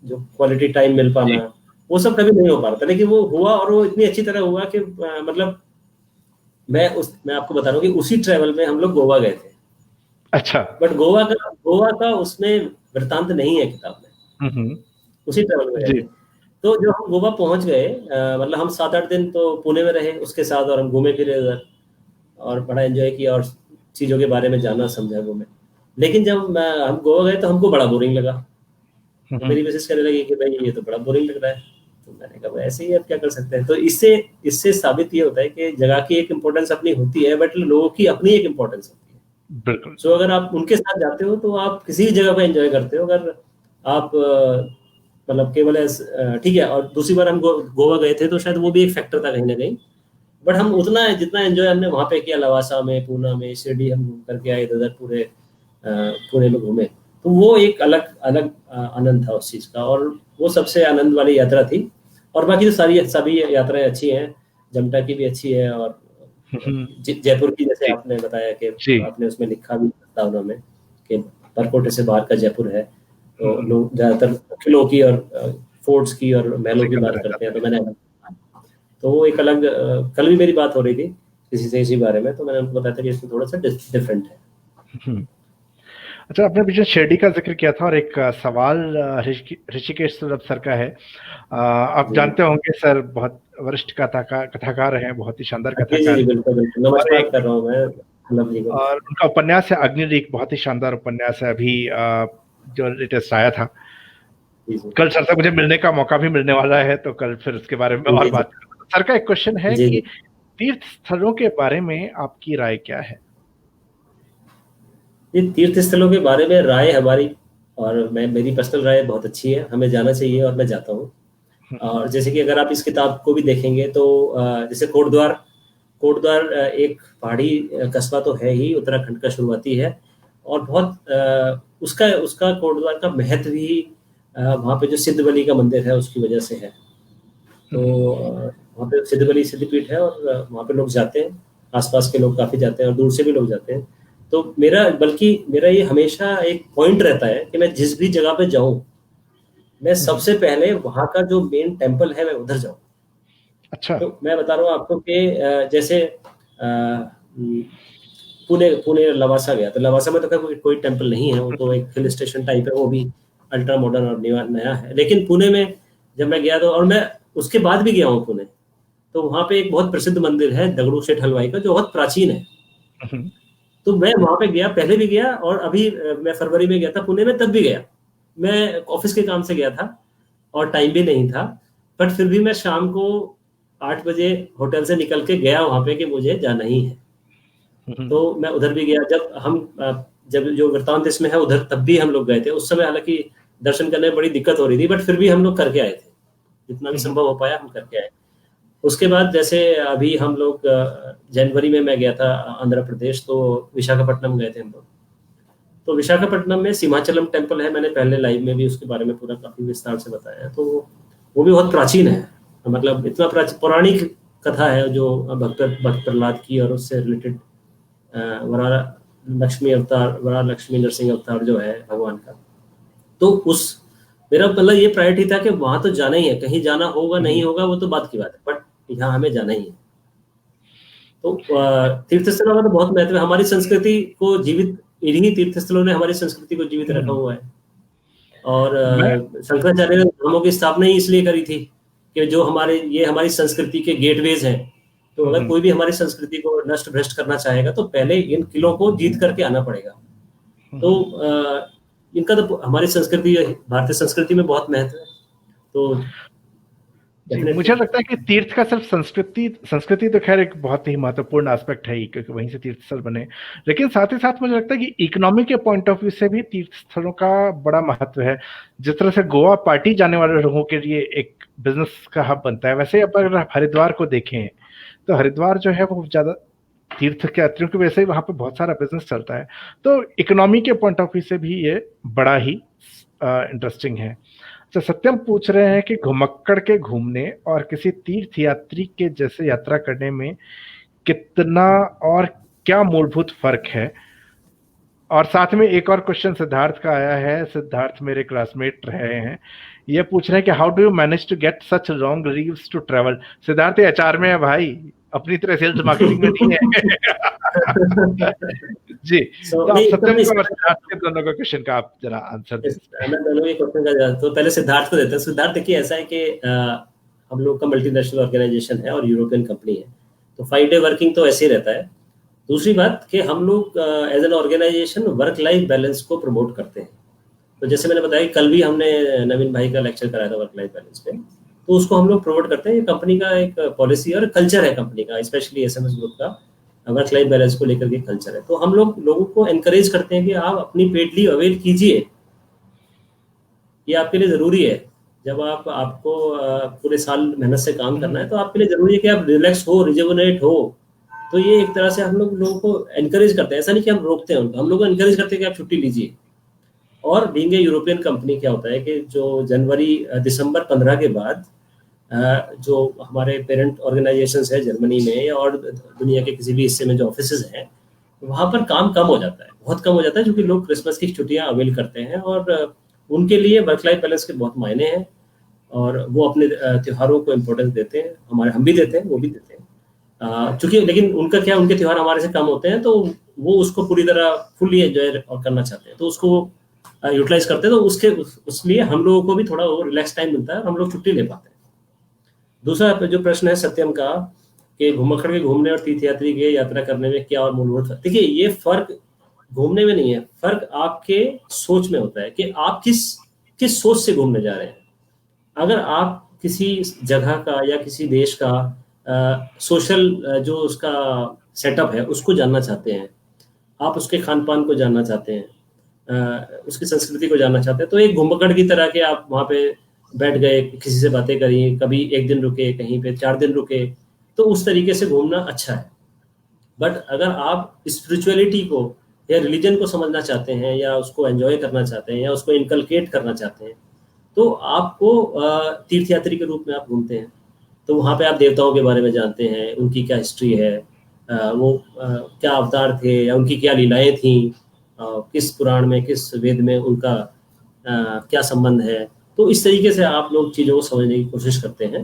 B: जो क्वालिटी टाइम मिल पाना, वो सब कभी नहीं हो पा रहा था, लेकिन वो हुआ, और वो इतनी अच्छी तरह हुआ कि मतलब मैं आपको बता रहा हूँ कि उसी ट्रैवल में हम लोग गोवा गए थे।
C: अच्छा।
B: बट गोवा का उसमें वृत्तांत नहीं है किताब में, उसी ट्रैवल में गए थे। तो जब हम गोवा पहुंच गए, मतलब हम 7-8 दिन तो पुणे में रहे उसके साथ, और हम घूमे फिरे उधर और बड़ा एंजॉय किया और चीज़ों के बारे में जाना समझा घूमे। लेकिन जब हम गोवा गए तो हमको बड़ा बोरिंग लगा, तो मेरी मिसेस कहने लगी कि भाई ये तो बड़ा बोरिंग लग रहा है। तो मैंने कहा ऐसे ही, अब क्या कर सकते हैं। तो इससे साबित ये होता है कि जगह की एक इम्पोर्टेंस अपनी होती है, बट लोगों की अपनी एक इम्पोर्टेंस होती है।
C: बिल्कुल।
B: सो अगर आप उनके साथ जाते हो तो आप किसी भी जगह पे एंजॉय करते हो। अगर आप मतलब केवल ठीक है। और दूसरी बार हम गोवा गए थे तो शायद वो भी एक फैक्टर था कहीं ना कहीं, बट हम उतना जितना एंजॉय हमने वहाँ पे किया, लवासा में, पूना में, शिरडी हम घूम करके आए, इधर पूरे पुणे में घूमे, तो वो एक अलग अलग आनंद था उस चीज़ का, और वो सबसे आनंद वाली यात्रा थी। और बाकी तो सभी यात्राएं अच्छी हैं, जमटा की भी अच्छी है, और जयपुर की जैसे आपने बताया कि आपने उसमें लिखा भी था उन्होंने कि परकोटे से बाहर का जयपुर है, तो लोग ज़्यादातर किलों की और फोर्ट्स की और महलों की बात करते हैं। तो मैंने तो वो एक अलग, कल भी मेरी बात हो रही थी किसी से इसी बारे में, तो मैंने उनको बताया था कि इसमें थोड़ा सा डिफरेंट है।
C: अच्छा, आपने पीछे शिरडी का जिक्र किया था, और एक सवाल ऋषिकेश सर का है। आप जानते होंगे सर बहुत वरिष्ठ कथाकार हैं, बहुत ही शानदार कथाकार।
B: नमस्कार कर रहा हूं मैं।
C: और उनका उपन्यास है अग्निरीख, बहुत ही शानदार उपन्यास है, अभी जो लेटेस्ट आया था। कल सर से मुझे मिलने का मौका भी मिलने वाला है, तो कल फिर उसके बारे में और बात करेंगे। सर का एक क्वेश्चन है कि तीर्थ स्थलों के बारे में आपकी राय क्या है?
B: ये तीर्थ स्थलों के बारे में राय हमारी, और मेरी पर्सनल राय बहुत अच्छी है, हमें जाना चाहिए, और मैं जाता हूँ। और जैसे कि अगर आप इस किताब को भी देखेंगे तो जैसे कोटद्वार एक पहाड़ी कस्बा तो है ही, उत्तराखंड का शुरुआती है, और बहुत उसका कोटद्वार का महत्व ही वहाँ पे जो सिद्ध बली का मंदिर है उसकी वजह से है। तो वहाँ पे सिद्ध बली सिद्धपीठ है और वहाँ पे लोग जाते हैं, आसपास के लोग काफ़ी जाते हैं और दूर से भी लोग जाते हैं। तो मेरा ये हमेशा एक पॉइंट रहता है कि मैं जिस भी जगह पे जाऊँ, मैं सबसे पहले वहाँ का जो मेन टेम्पल है मैं उधर जाऊँ।
C: अच्छा।
B: तो मैं बता रहा हूँ आपको कि जैसे पुणे लवासा गया, तो लवासा में तो कोई टेम्पल नहीं है, वो तो एक हिल स्टेशन टाइप है, वो भी अल्ट्रा मॉडर्न और नया है। लेकिन पुणे में जब मैं गया तो, और मैं उसके बाद भी गया हूँ पुणे, तो वहाँ पे एक बहुत प्रसिद्ध मंदिर है दगड़ू शेठ हलवाई का, जो बहुत प्राचीन है। तो मैं वहाँ पे गया, पहले भी गया और अभी मैं फरवरी में गया था पुणे में, तब भी गया। मैं ऑफिस के काम से गया था और टाइम भी नहीं था, बट फिर भी मैं शाम को 8 बजे होटल से निकल के गया वहाँ पे कि मुझे जाना ही है। तो मैं उधर भी गया। जब जो वृत्तांत में है उधर, तब भी हम लोग गए थे। उस समय हालांकि दर्शन करने में बड़ी दिक्कत हो रही थी, बट फिर भी हम लोग करके आए थे, जितना भी संभव हो पाया हम करके आए। उसके बाद जैसे अभी हम लोग जनवरी में मैं गया था आंध्र प्रदेश, तो विशाखापट्टनम गए थे हम लोग। तो विशाखापट्टनम में सिमाचलम टेम्पल है, मैंने पहले लाइव में भी उसके बारे में पूरा काफी विस्तार से बताया है। तो वो भी बहुत प्राचीन है, मतलब इतना पौराणिक कथा है जो भक्त प्रहलाद की और उससे रिलेटेड वरा लक्ष्मी अवतार, वरा लक्ष्मी नरसिंह अवतार जो है भगवान का। तो मेरा मतलब ये प्रायोरिटी था कि वहां तो जाना ही है, कहीं जाना होगा नहीं होगा वो तो बात की बात है, बट यहाँ हमें जाना ही है। तो तीर्थ स्थलों का तो बहुत महत्व है, हमारी संस्कृति को जीवित, इन्हीं तीर्थ स्थलों ने हमारी संस्कृति को जीवित रखा हुआ है। और शंकराचार्य ने धर्मों की स्थापना ही इसलिए करी थी कि जो हमारी संस्कृति के गेटवेज हैं। तो अगर कोई भी हमारी संस्कृति को नष्ट भ्रष्ट करना चाहेगा तो पहले इन किलों को जीत करके आना पड़ेगा। तो इनका तो हमारी संस्कृति, भारतीय संस्कृति में बहुत महत्व है। तो
C: मुझे लगता है कि तीर्थ का सिर्फ संस्कृति तो खैर एक बहुत ही महत्वपूर्ण एस्पेक्ट है ही, क्योंकि वहीं से तीर्थ स्थल बने, लेकिन साथ ही साथ मुझे लगता है कि इकोनॉमी के पॉइंट ऑफ व्यू से भी तीर्थ स्थलों का बड़ा महत्व है। जिस तरह से गोवा पार्टी जाने वाले लोगों के लिए एक बिजनेस का हब बनता है, वैसे अगर हरिद्वार को देखें तो हरिद्वार जो है वो ज्यादा तीर्थ के यात्रियों की वजह से वहां पे बहुत सारा बिजनेस चलता है। तो इकोनॉमी के पॉइंट ऑफ व्यू से भी ये बड़ा ही इंटरेस्टिंग है। तो सत्यम पूछ रहे हैं कि घुमक्कड़ के घूमने और किसी तीर्थ यात्री के जैसे यात्रा करने में कितना और क्या मूलभूत फर्क है। और साथ में एक और क्वेश्चन सिद्धार्थ का आया है। सिद्धार्थ मेरे क्लासमेट रहे हैं, ये पूछ रहे हैं कि how do you manage to get such long leaves to travel. Siddharth HR में है भाई, अपनी तरह सेल्स मार्केटिंग में नहीं है। जी, तो आप सत्यम को और सिद्धार्थ के दोनों का क्वेश्चन का आप जरा आंसर दें।
B: मैं दोनों के क्वेश्चन का, तो पहले सिद्धार्थ को देते हैं। सिद्धार्थ देखिए, ऐसा है कि हम लोग का मल्टीनेशनल ऑर्गेनाइजेशन है और यूरोपियन कंपनी है, तो 5 डे वर्किंग तो ऐसे ही रहता है। दूसरी बात कि हम लोग as an organisation work life balance को प्रमोट करते हैं। तो जैसे मैंने बताया, कल भी हमने नवीन भाई का लेक्चर कराया था वर्क लाइफ बैलेंस पे, तो उसको हम लोग प्रमोट करते हैं। ये कंपनी का एक पॉलिसी और कल्चर है कंपनी का, स्पेशली एसएमएस ग्रुप का वर्क लाइफ बैलेंस को लेकर के कल्चर है। तो हम लोगों को एनकरेज करते हैं कि आप अपनी पेड लीव अवेल कीजिए, ये आपके लिए जरूरी है। जब आपको पूरे साल मेहनत से काम करना है तो आपके लिए जरूरी है कि आप रिलैक्स हो, रिजुवनेट हो। तो ये एक तरह से हम लोगों को एनकरेज करते हैं, ऐसा नहीं कि हम रोकते हैं उनको, हम लोग एनकरेज करते हैं कि आप छुट्टी लीजिए। और बीइंग ए यूरोपियन कंपनी क्या होता है कि जो दिसंबर 15 के बाद जो हमारे पेरेंट ऑर्गेनाइजेशंस है जर्मनी में या और दुनिया के किसी भी हिस्से में जो ऑफिसेज हैं, वहाँ पर काम कम हो जाता है, बहुत कम हो जाता है, क्योंकि लोग क्रिसमस की छुट्टियां अवेल करते हैं और उनके लिए वर्क लाइफ बैलेंस के बहुत मायने हैं और वो अपने त्योहारों को इम्पोर्टेंस देते हैं। हम भी देते हैं, वो भी देते हैं, चूंकि लेकिन उनका क्या, उनके त्योहार हमारे से कम होते हैं, तो वो उसको पूरी तरह फुल्ली एंजॉय करना चाहते हैं, तो उसको यूटिलाइज करते हैं। तो उसलिए हम लोगों को भी थोड़ा वो रिलैक्स टाइम मिलता है और हम लोग छुट्टी ले पाते हैं। दूसरा जो प्रश्न है सत्यम का कि घुमक्कड़ के घूमने और तीर्थयात्री के यात्रा करने में क्या और मूलभूत फर्क। देखिए, ये फर्क घूमने में नहीं है, फर्क आपके सोच में होता है कि आप किस सोच से घूमने जा रहे हैं। अगर आप किसी जगह का या किसी देश का सोशल जो उसका सेटअप है उसको जानना चाहते हैं, आप उसके खान पान को जानना चाहते हैं, उसकी संस्कृति को जानना चाहते हैं, तो एक घुमक्कड़ की तरह के आप वहाँ पे बैठ गए, किसी से बातें करी, कभी 1 दिन रुके, कहीं पे 4 दिन रुके, तो उस तरीके से घूमना अच्छा है। बट अगर आप स्पिरिचुअलिटी को या रिलीजन को समझना चाहते हैं या उसको एंजॉय करना चाहते हैं या उसको इनकलकेट करना चाहते हैं, तो आपको तीर्थ यात्री के रूप में आप घूमते हैं, तो वहाँ पे आप देवताओं के बारे में जानते हैं, उनकी क्या हिस्ट्री है, वो क्या अवतार थे या उनकी क्या लीलाएं थी, किस पुराण में किस वेद में उनका क्या संबंध है। तो इस तरीके से आप लोग चीज़ों को समझने की कोशिश करते हैं।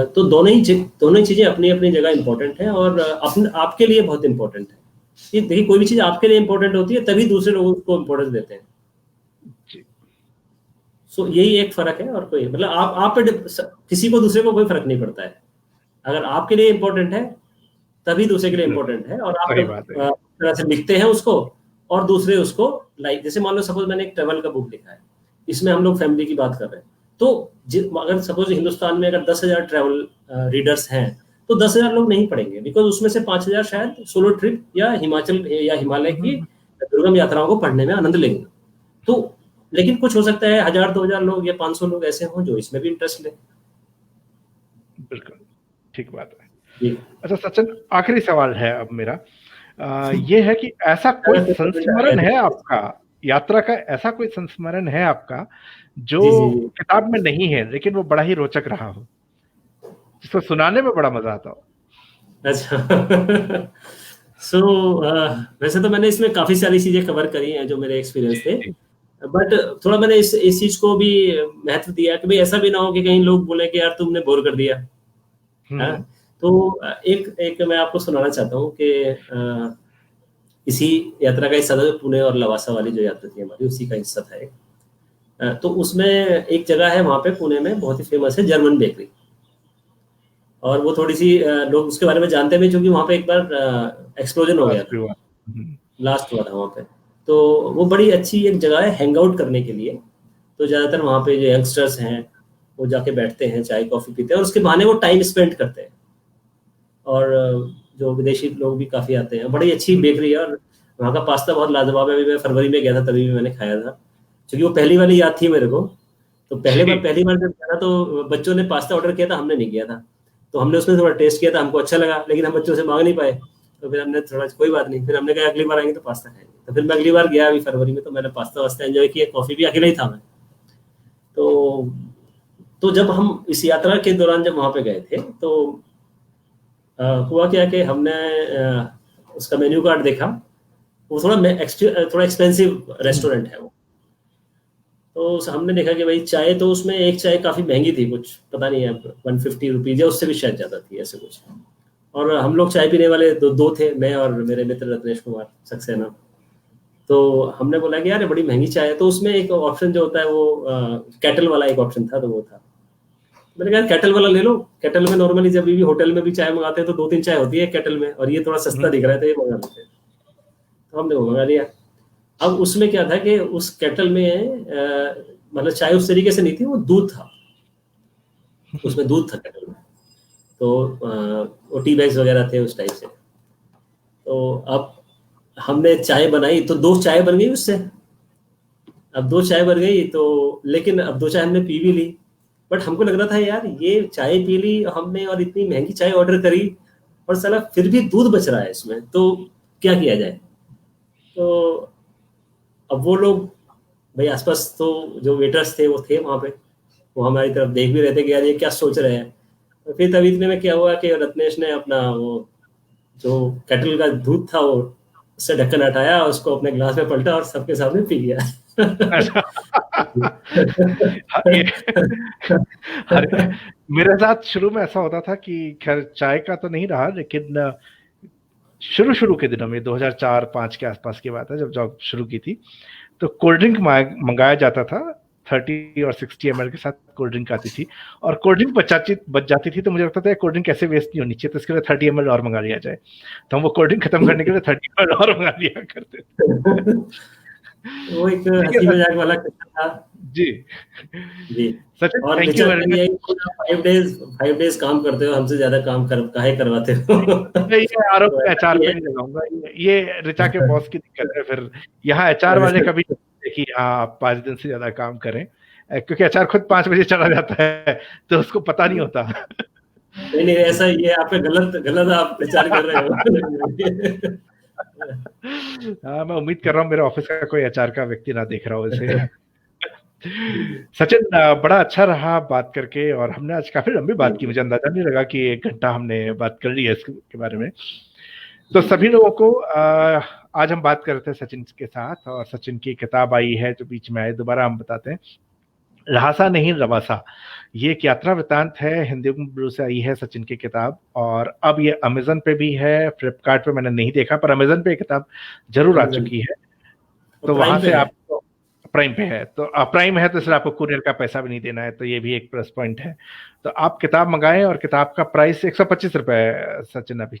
B: तो दोनों ही चीज़ें अपनी अपनी जगह इम्पोर्टेंट हैं और आपके लिए बहुत इम्पोर्टेंट है। देखिए कोई भी चीज़ आपके लिए इम्पोर्टेंट होती है तभी दूसरे लोगों को इम्पोर्टेंस देते हैं। सो यही एक फर्क है और कोई मतलब आप पे किसी को दूसरे को कोई फर्क नहीं पड़ता है। अगर आपके लिए इम्पोर्टेंट है तभी दूसरे के लिए इम्पोर्टेंट है। और आप तरह से लिखते हैं उसको और दूसरे उसको लाइक, जैसे मान लो सपोज मैंने एक ट्रेवल का बुक लिखा है, इसमें हम लोग फैमिली की बात कर रहे हैं, तो अगर सपोज हिंदुस्तान में अगर 10,000 ट्रेवल रीडर्स हैं तो 10,000 लोग नहीं पढ़ेंगे, बिकॉज उसमें से 5,000 शायद सोलो ट्रिप या हिमाचल या हिमालय की दुर्गम यात्राओं को पढ़ने में आनंद लेंगे। तो लेकिन कुछ हो सकता है 1,000 2,000 लोग या 500 लोग ऐसे हों जो इसमें भी इंटरेस्ट लें।
C: बिल्कुल ठीक बात है। अच्छा सचिन, आखिरी सवाल है अब मेरा, ये है कि ऐसा कोई संस्मरण है आपका यात्रा का, ऐसा कोई संस्मरण है आपका जो किताब में नहीं है लेकिन वो बड़ा ही रोचक रहा हो, जिसको सुनाने में बड़ा मजा आता हो?
B: अच्छा वैसे तो मैंने इसमें काफी सारी चीजें कवर करी हैं जो मेरे एक्सपीरियंस थे, बट थोड़ा मैंने इस चीज को भी महत्व दिया कि भाई ऐसा भी ना हो कि कहीं लोग बोले कि यार तुमने बोर कर दिया। तो एक मैं आपको सुनाना चाहता हूँ कि इसी यात्रा का हिस्सा था, जो पुणे और लवासा वाली जो यात्रा थी हमारी, उसी का हिस्सा था एक। तो उसमें एक जगह है वहाँ पे पुणे में बहुत ही फेमस है, जर्मन बेकरी, और वो थोड़ी सी लोग उसके बारे में जानते हैं क्योंकि वहाँ पे एक बार एक्सप्लोजन हो गया था, ब्लास्ट हुआ था वहाँ पे। तो वो बड़ी अच्छी एक जगह है हैंग आउट करने के लिए। तो ज़्यादातर वहाँ पे जो यंगस्टर्स हैं वो जाके बैठते हैं, चाय कॉफ़ी पीते हैं और उसके बहाने वो टाइम स्पेंड करते हैं। और जो विदेशी लोग भी काफ़ी आते हैं। बड़ी अच्छी बेकरी है और वहाँ का पास्ता बहुत लाजवाब है। अभी मैं फरवरी में गया था तभी भी मैंने खाया था, क्योंकि वो पहली वाली याद थी मेरे को। तो पहली बार जब गया तो बच्चों ने पास्ता ऑर्डर किया था, हमने नहीं किया था। तो हमने उसमें थोड़ा टेस्ट किया था, हमको अच्छा लगा, लेकिन हम बच्चों से मांग नहीं पाए। तो फिर हमने थोड़ा कोई बात नहीं, फिर हमने कहा अगली बार आएंगे तो पास्ता खाएंगे। तो फिर मैं अगली बार गया अभी फरवरी में, तो मैंने पास्ता वास्ता एंजॉय किया, कॉफ़ी भी अकेला ही था मैं। तो जब हम इस यात्रा के दौरान जब वहाँ पे गए थे तो हुआ क्या कि हमने उसका मेन्यू कार्ड देखा। वो थोड़ा एक्सपेंसिव रेस्टोरेंट है वो। तो हमने देखा कि भाई चाय, तो उसमें एक चाय काफ़ी महंगी थी, कुछ पता नहीं है 150 रुपीज़ या उससे भी शायद ज़्यादा थी, ऐसे कुछ। और हम लोग चाय पीने वाले दो थे, मैं और मेरे मित्र रत्नेश कुमार सक्सेना। तो हमने बोला कि यार बड़ी महंगी चाय है। तो उसमें एक ऑप्शन जो होता है वो केटल वाला एक ऑप्शन था, तो वो था। मैंने कहा केटल वाला ले लो। केटल में नॉर्मली जब भी होटल में भी चाय मंगाते हैं तो 2-3 चाय होती है केटल में, और ये थोड़ा सस्ता दिख रहा है तो ये मंगा लेते हैं। तो हमने वो मंगा लिया। अब उसमें क्या था कि उस केटल में मतलब चाय उस तरीके से नहीं थी, वो दूध था, उसमें दूध था केटल में। तो वो टी बैग्स वगैरह थे उस टाइप से। तो अब हमने चाय बनाई तो 2 चाय बन गई उससे। अब 2 चाय बन गई तो, लेकिन अब 2 चाय हमने पी भी ली, बट हमको लग रहा था यार ये चाय पी ली हमने और इतनी महंगी चाय ऑर्डर करी और साला फिर भी दूध बच रहा है इसमें, तो क्या किया जाए। तो अब वो लोग भाई आसपास तो जो वेटर्स थे वो थे वहाँ पे, वो हमारी तरफ देख भी रहे थे कि यार ये क्या सोच रहे हैं। तो फिर तभी इतने में क्या हुआ कि रत्नेश ने अपना वो जो केटल का दूध था वो उससे ढक्कन हटाया, उसको अपने गिलास में पलटा और सबके सामने पी गया।
C: मेरे साथ शुरू में ऐसा होता था कि खैर चाय का तो नहीं रहा, लेकिन शुरू के दिनों में 2004-5 के आसपास की बात है, जब जॉब शुरू की थी, तो कोल्ड ड्रिंक मंगाया जाता था। 30 और 60 ml के साथ कोल्ड ड्रिंक आती थी, और कोल्ड ड्रिंक बच जाती थी। तो मुझे लगता था कोल्ड ड्रिंक कैसे वेस्ट नहीं होनी चाहिए, तो इसके लिए 30 ml और मंगा लिया जाए। तो हम वो कोल्ड ड्रिंक खत्म करने के लिए 30 ml और मंगा लिया करते थे।
B: वो एक हंसी मजाक वाला किस्सा था जी।
C: सचिन,
B: और
C: thank you very much.
B: 5 days काम करते हो, हमसे ज्यादा काम काहे करवाते हो।
C: ये आरोप एचआर पे नहीं लगाऊंगा, ये ऋचा के बॉस की दिक्कत है। फिर यहाँ एचआर वाले कभी कि हाँ आप 5 दिन से ज्यादा काम करें, क्योंकि एचआर खुद 5 बजे चला जाता है तो उसको पता नहीं होता।
B: नहीं ऐसा, ये आप गलत आप विचार कर रहे हो।
C: हाँ, मैं उम्मीद कर रहा हूँ मेरे ऑफिस का कोई एचआर का व्यक्ति ना देख रहा हो इसे। सचिन, बड़ा अच्छा रहा बात करके, और हमने आज काफी लंबी बात की, मुझे अंदाजा नहीं लगा कि 1 घंटा हमने बात कर ली है इसके बारे में। तो सभी लोगों को आज हम बात कर रहे थे सचिन के साथ, और सचिन की किताब आई है जो बीच में आई, दोबारा हम बताते हैं, रहासा नहीं रवासा। ये एक यात्रा वृतांत है, हिंदी में से आई है सचिन की किताब, और अब ये अमेजन पे भी है, फ्लिपकार्ट पे मैंने नहीं देखा, पर अमेजन पे किताब जरूर आ चुकी है। तो वहां से आपको प्राइम पे है, तो प्राइम है तो इसलिए आपको कुरियर का पैसा भी नहीं देना है, तो ये भी एक प्लस पॉइंट है। तो आप किताब मंगाएं, और किताब का प्राइस 125 रुपए सचिन अभी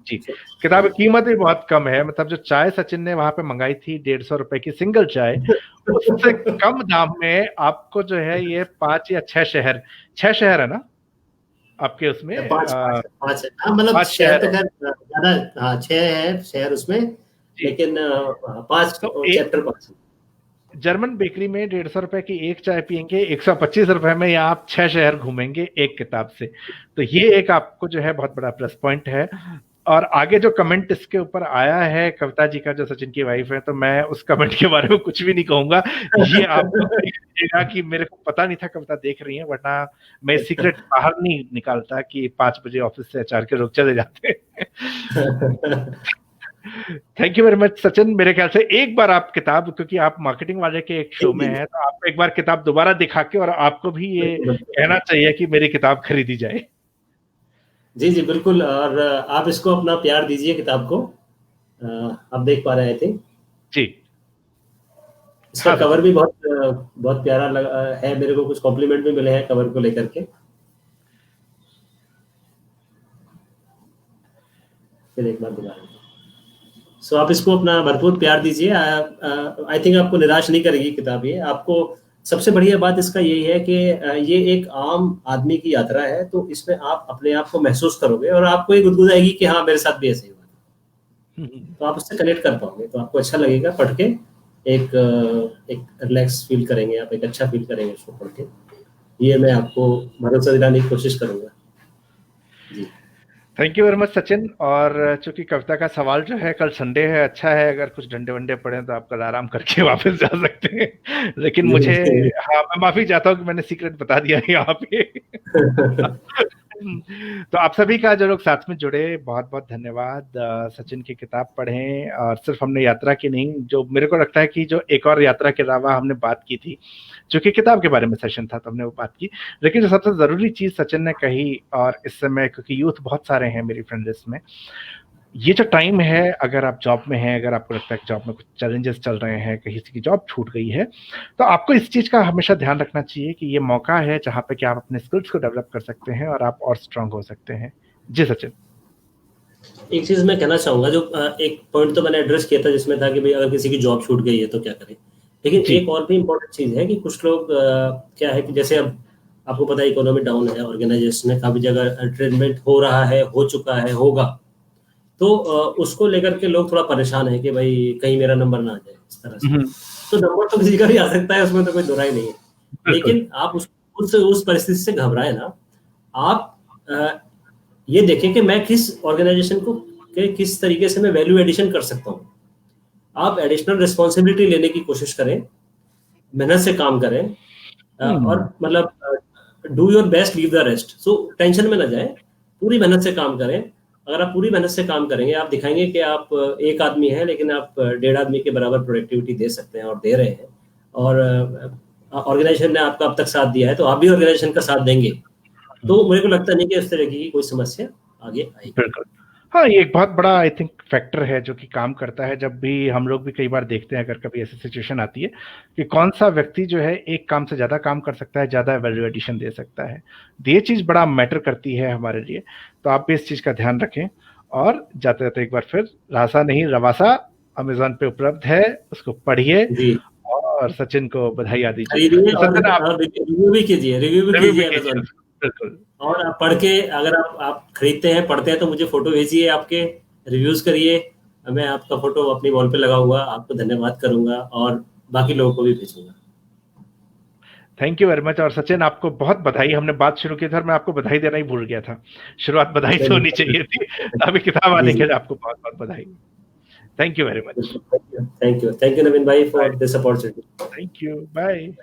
C: जी। किताब की कीमत भी बहुत कम है, मतलब जो चाय सचिन ने वहां पे मंगाई थी 150 रुपए की सिंगल चाय, उससे कम दाम में आपको जो है ये 5 या 6 शहर है ना आपके उसमें,
B: 5 शहर तो ज्यादा, 6 है शहर उसमें, लेकिन 5 चैप्टर 5।
C: जर्मन बेकरी में 150 रुपए की एक चाय पियेंगे, 125 रुपए में या आप 6 शहर घूमेंगे एक किताब से। तो ये एक आपको जो है बहुत बड़ा प्लस पॉइंट है। और आगे जो कमेंट इसके ऊपर आया है कविता जी का, जो सचिन की वाइफ है, तो मैं उस कमेंट के बारे में कुछ भी नहीं कहूंगा। ये आपको देखिएगा कि मेरे को पता नहीं था कविता देख रही है, वरना मैं सीक्रेट बाहर नहीं निकालता कि 5 बजे ऑफिस से HR के लोग चले जाते हैं। Thank you very much Sachin. मेरे ख्याल से एक बार आप किताब, क्योंकि आप मार्केटिंग वाले के एक शो में हैं, तो आप एक बार किताब दोबारा दिखा के, और आपको भी ये कहना चाहिए कि मेरी किताब खरीदी जाए।
B: जी जी बिल्कुल, और आप इसको अपना प्यार दीजिए किताब को। आप देख पा रहे थे
C: जी,
B: इसका कवर भी बहुत प्यारा लगा है, मेरे को कुछ कॉम्प्लीमेंट भी मिले हैं कवर को लेकर के। फिर एक बार दोबारा सो आप इसको अपना भरपूर प्यार दीजिए। आई थिंक आपको निराश नहीं करेगी किताब ये। आपको सबसे बढ़िया बात इसका यही है कि ये एक आम आदमी की यात्रा है, तो इसमें आप अपने आप को महसूस करोगे, और आपको एक गुदगुद आएगी कि हाँ मेरे साथ भी ऐसे ही हुआ, तो आप उससे कनेक्ट कर पाओगे, तो आपको अच्छा लगेगा पढ़ के। एक रिलैक्स फील करेंगे आप, एक अच्छा फील करेंगे उसको पढ़ के। ये मैं आपको भरोसा दिलाने की कोशिश करूंगा जी।
C: Thank you very much Sachin. और चूंकि कविता का सवाल जो है, कल संडे है, अच्छा है अगर कुछ डंडे वंडे पड़े तो आप कल आराम करके वापस जा सकते हैं, लेकिन मुझे, हाँ, मैं माफी चाहता हूँ कि मैंने सीक्रेट बता दिया यहाँ पे। तो आप सभी का जो लोग साथ में जुड़े, बहुत बहुत धन्यवाद। सचिन की किताब पढ़ें, और सिर्फ हमने यात्रा की नहीं, जो मेरे को लगता है कि जो एक और यात्रा के अलावा हमने बात की थी, चूंकि किताब के बारे में सेशन था तो हमने वो बात की, लेकिन जो सबसे जरूरी चीज सचिन ने कही, और इस समय क्योंकि यूथ बहुत सारे हैं मेरी फ्रेंड लिस्ट में, ये जो टाइम है, अगर आप जॉब में हैं, अगर आपको लगता है कि जॉब में कुछ चैलेंजेस चल रहे हैं, कहीं की जॉब छूट गई है, तो आपको इस चीज का हमेशा ध्यान रखना चाहिए कि ये मौका है जहां पे कि आप अपने स्किल्स को डेवलप कर सकते हैं और आप और स्ट्रांग हो सकते हैं। जी सचिन।
B: एक चीज मैं कहना चाहूंगा, जो एक पॉइंट तो मैंने एड्रेस किया था जिसमें था कि भाई अगर किसी की जॉब छूट गई है तो क्या करें, लेकिन एक और भी इम्पोर्टेंट चीज है कि कुछ लोग क्या है कि जैसे अब आपको पता है इकोनॉमी डाउन है, ऑर्गेनाइजेशन में काफी जगह ट्रीटमेंट हो रहा है, हो चुका है, होगा, तो उसको लेकर के लोग थोड़ा परेशान है कि भाई कहीं मेरा नंबर ना आ जाए इस तरह से। तो नंबर तो किसी का भी आ सकता है, उसमें तो कोई दोहराई नहीं है, लेकिन आप उस परिस्थिति से घबराए ना। आप ये देखें कि मैं किस ऑर्गेनाइजेशन को किस तरीके से मैं वैल्यू एडिशन कर सकता हूँ। आप एडिशनल रिस्पॉन्सिबिलिटी लेने की कोशिश करें, मेहनत से काम करें, और मतलब do your best, leave the rest. So tension में ना जाए, पूरी मेहनत से काम करें। अगर आप पूरी मेहनत से काम करेंगे, आप दिखाएंगे कि आप एक आदमी है लेकिन आप 1.5 आदमी के बराबर प्रोडक्टिविटी दे सकते हैं और दे रहे हैं, और ऑर्गेनाइजेशन ने आपका अब तक साथ दिया है तो आप भी ऑर्गेनाइजेशन का साथ देंगे, तो मुझे को लगता नहीं कि इस तरह की कोई समस्या आगे आएगी।
C: बिल्कुल, हाँ, ये एक बहुत बड़ा आई थिंक फैक्टर है जो कि काम करता है। जब भी हम लोग भी कई बार देखते हैं, अगर कभी ऐसी सिचुएशन आती है कि कौन सा व्यक्ति जो है एक काम से ज्यादा काम कर सकता है, ज्यादा वैल्यू एडिशन दे सकता है, ये चीज बड़ा मैटर करती है हमारे लिए। तो आप भी इस चीज का ध्यान रखें। और जाते जाते एक बार फिर, रहासा नहीं रवासा अमेज़न पे उपलब्ध है, उसको पढ़िए और सचिन को बधाई दीजिए।
B: रिव्यू भी कीजिए, बिल्कुल। और आप पढ़ के, अगर आप खरीदते हैं, पढ़ते हैं, तो मुझे फोटो भेजिए, आपके रिव्यूज करिए, मैं आपका फोटो अपनी वॉल पे लगाऊंगा, आपको धन्यवाद करूंगा और बाकी लोगों को भी भेजूंगा।
C: Thank you very much. और सचिन, आपको बहुत बधाई। हमने बात शुरू की थी और मैं आपको बधाई देना ही भूल गया था, शुरुआत बधाई से होनी चाहिए थी। अभी किताब आने के लिए आपको बहुत बहुत बधाई। Thank you very much.
B: Thank you, Naveen bhai, for this opportunity.
C: Thank you. Bye.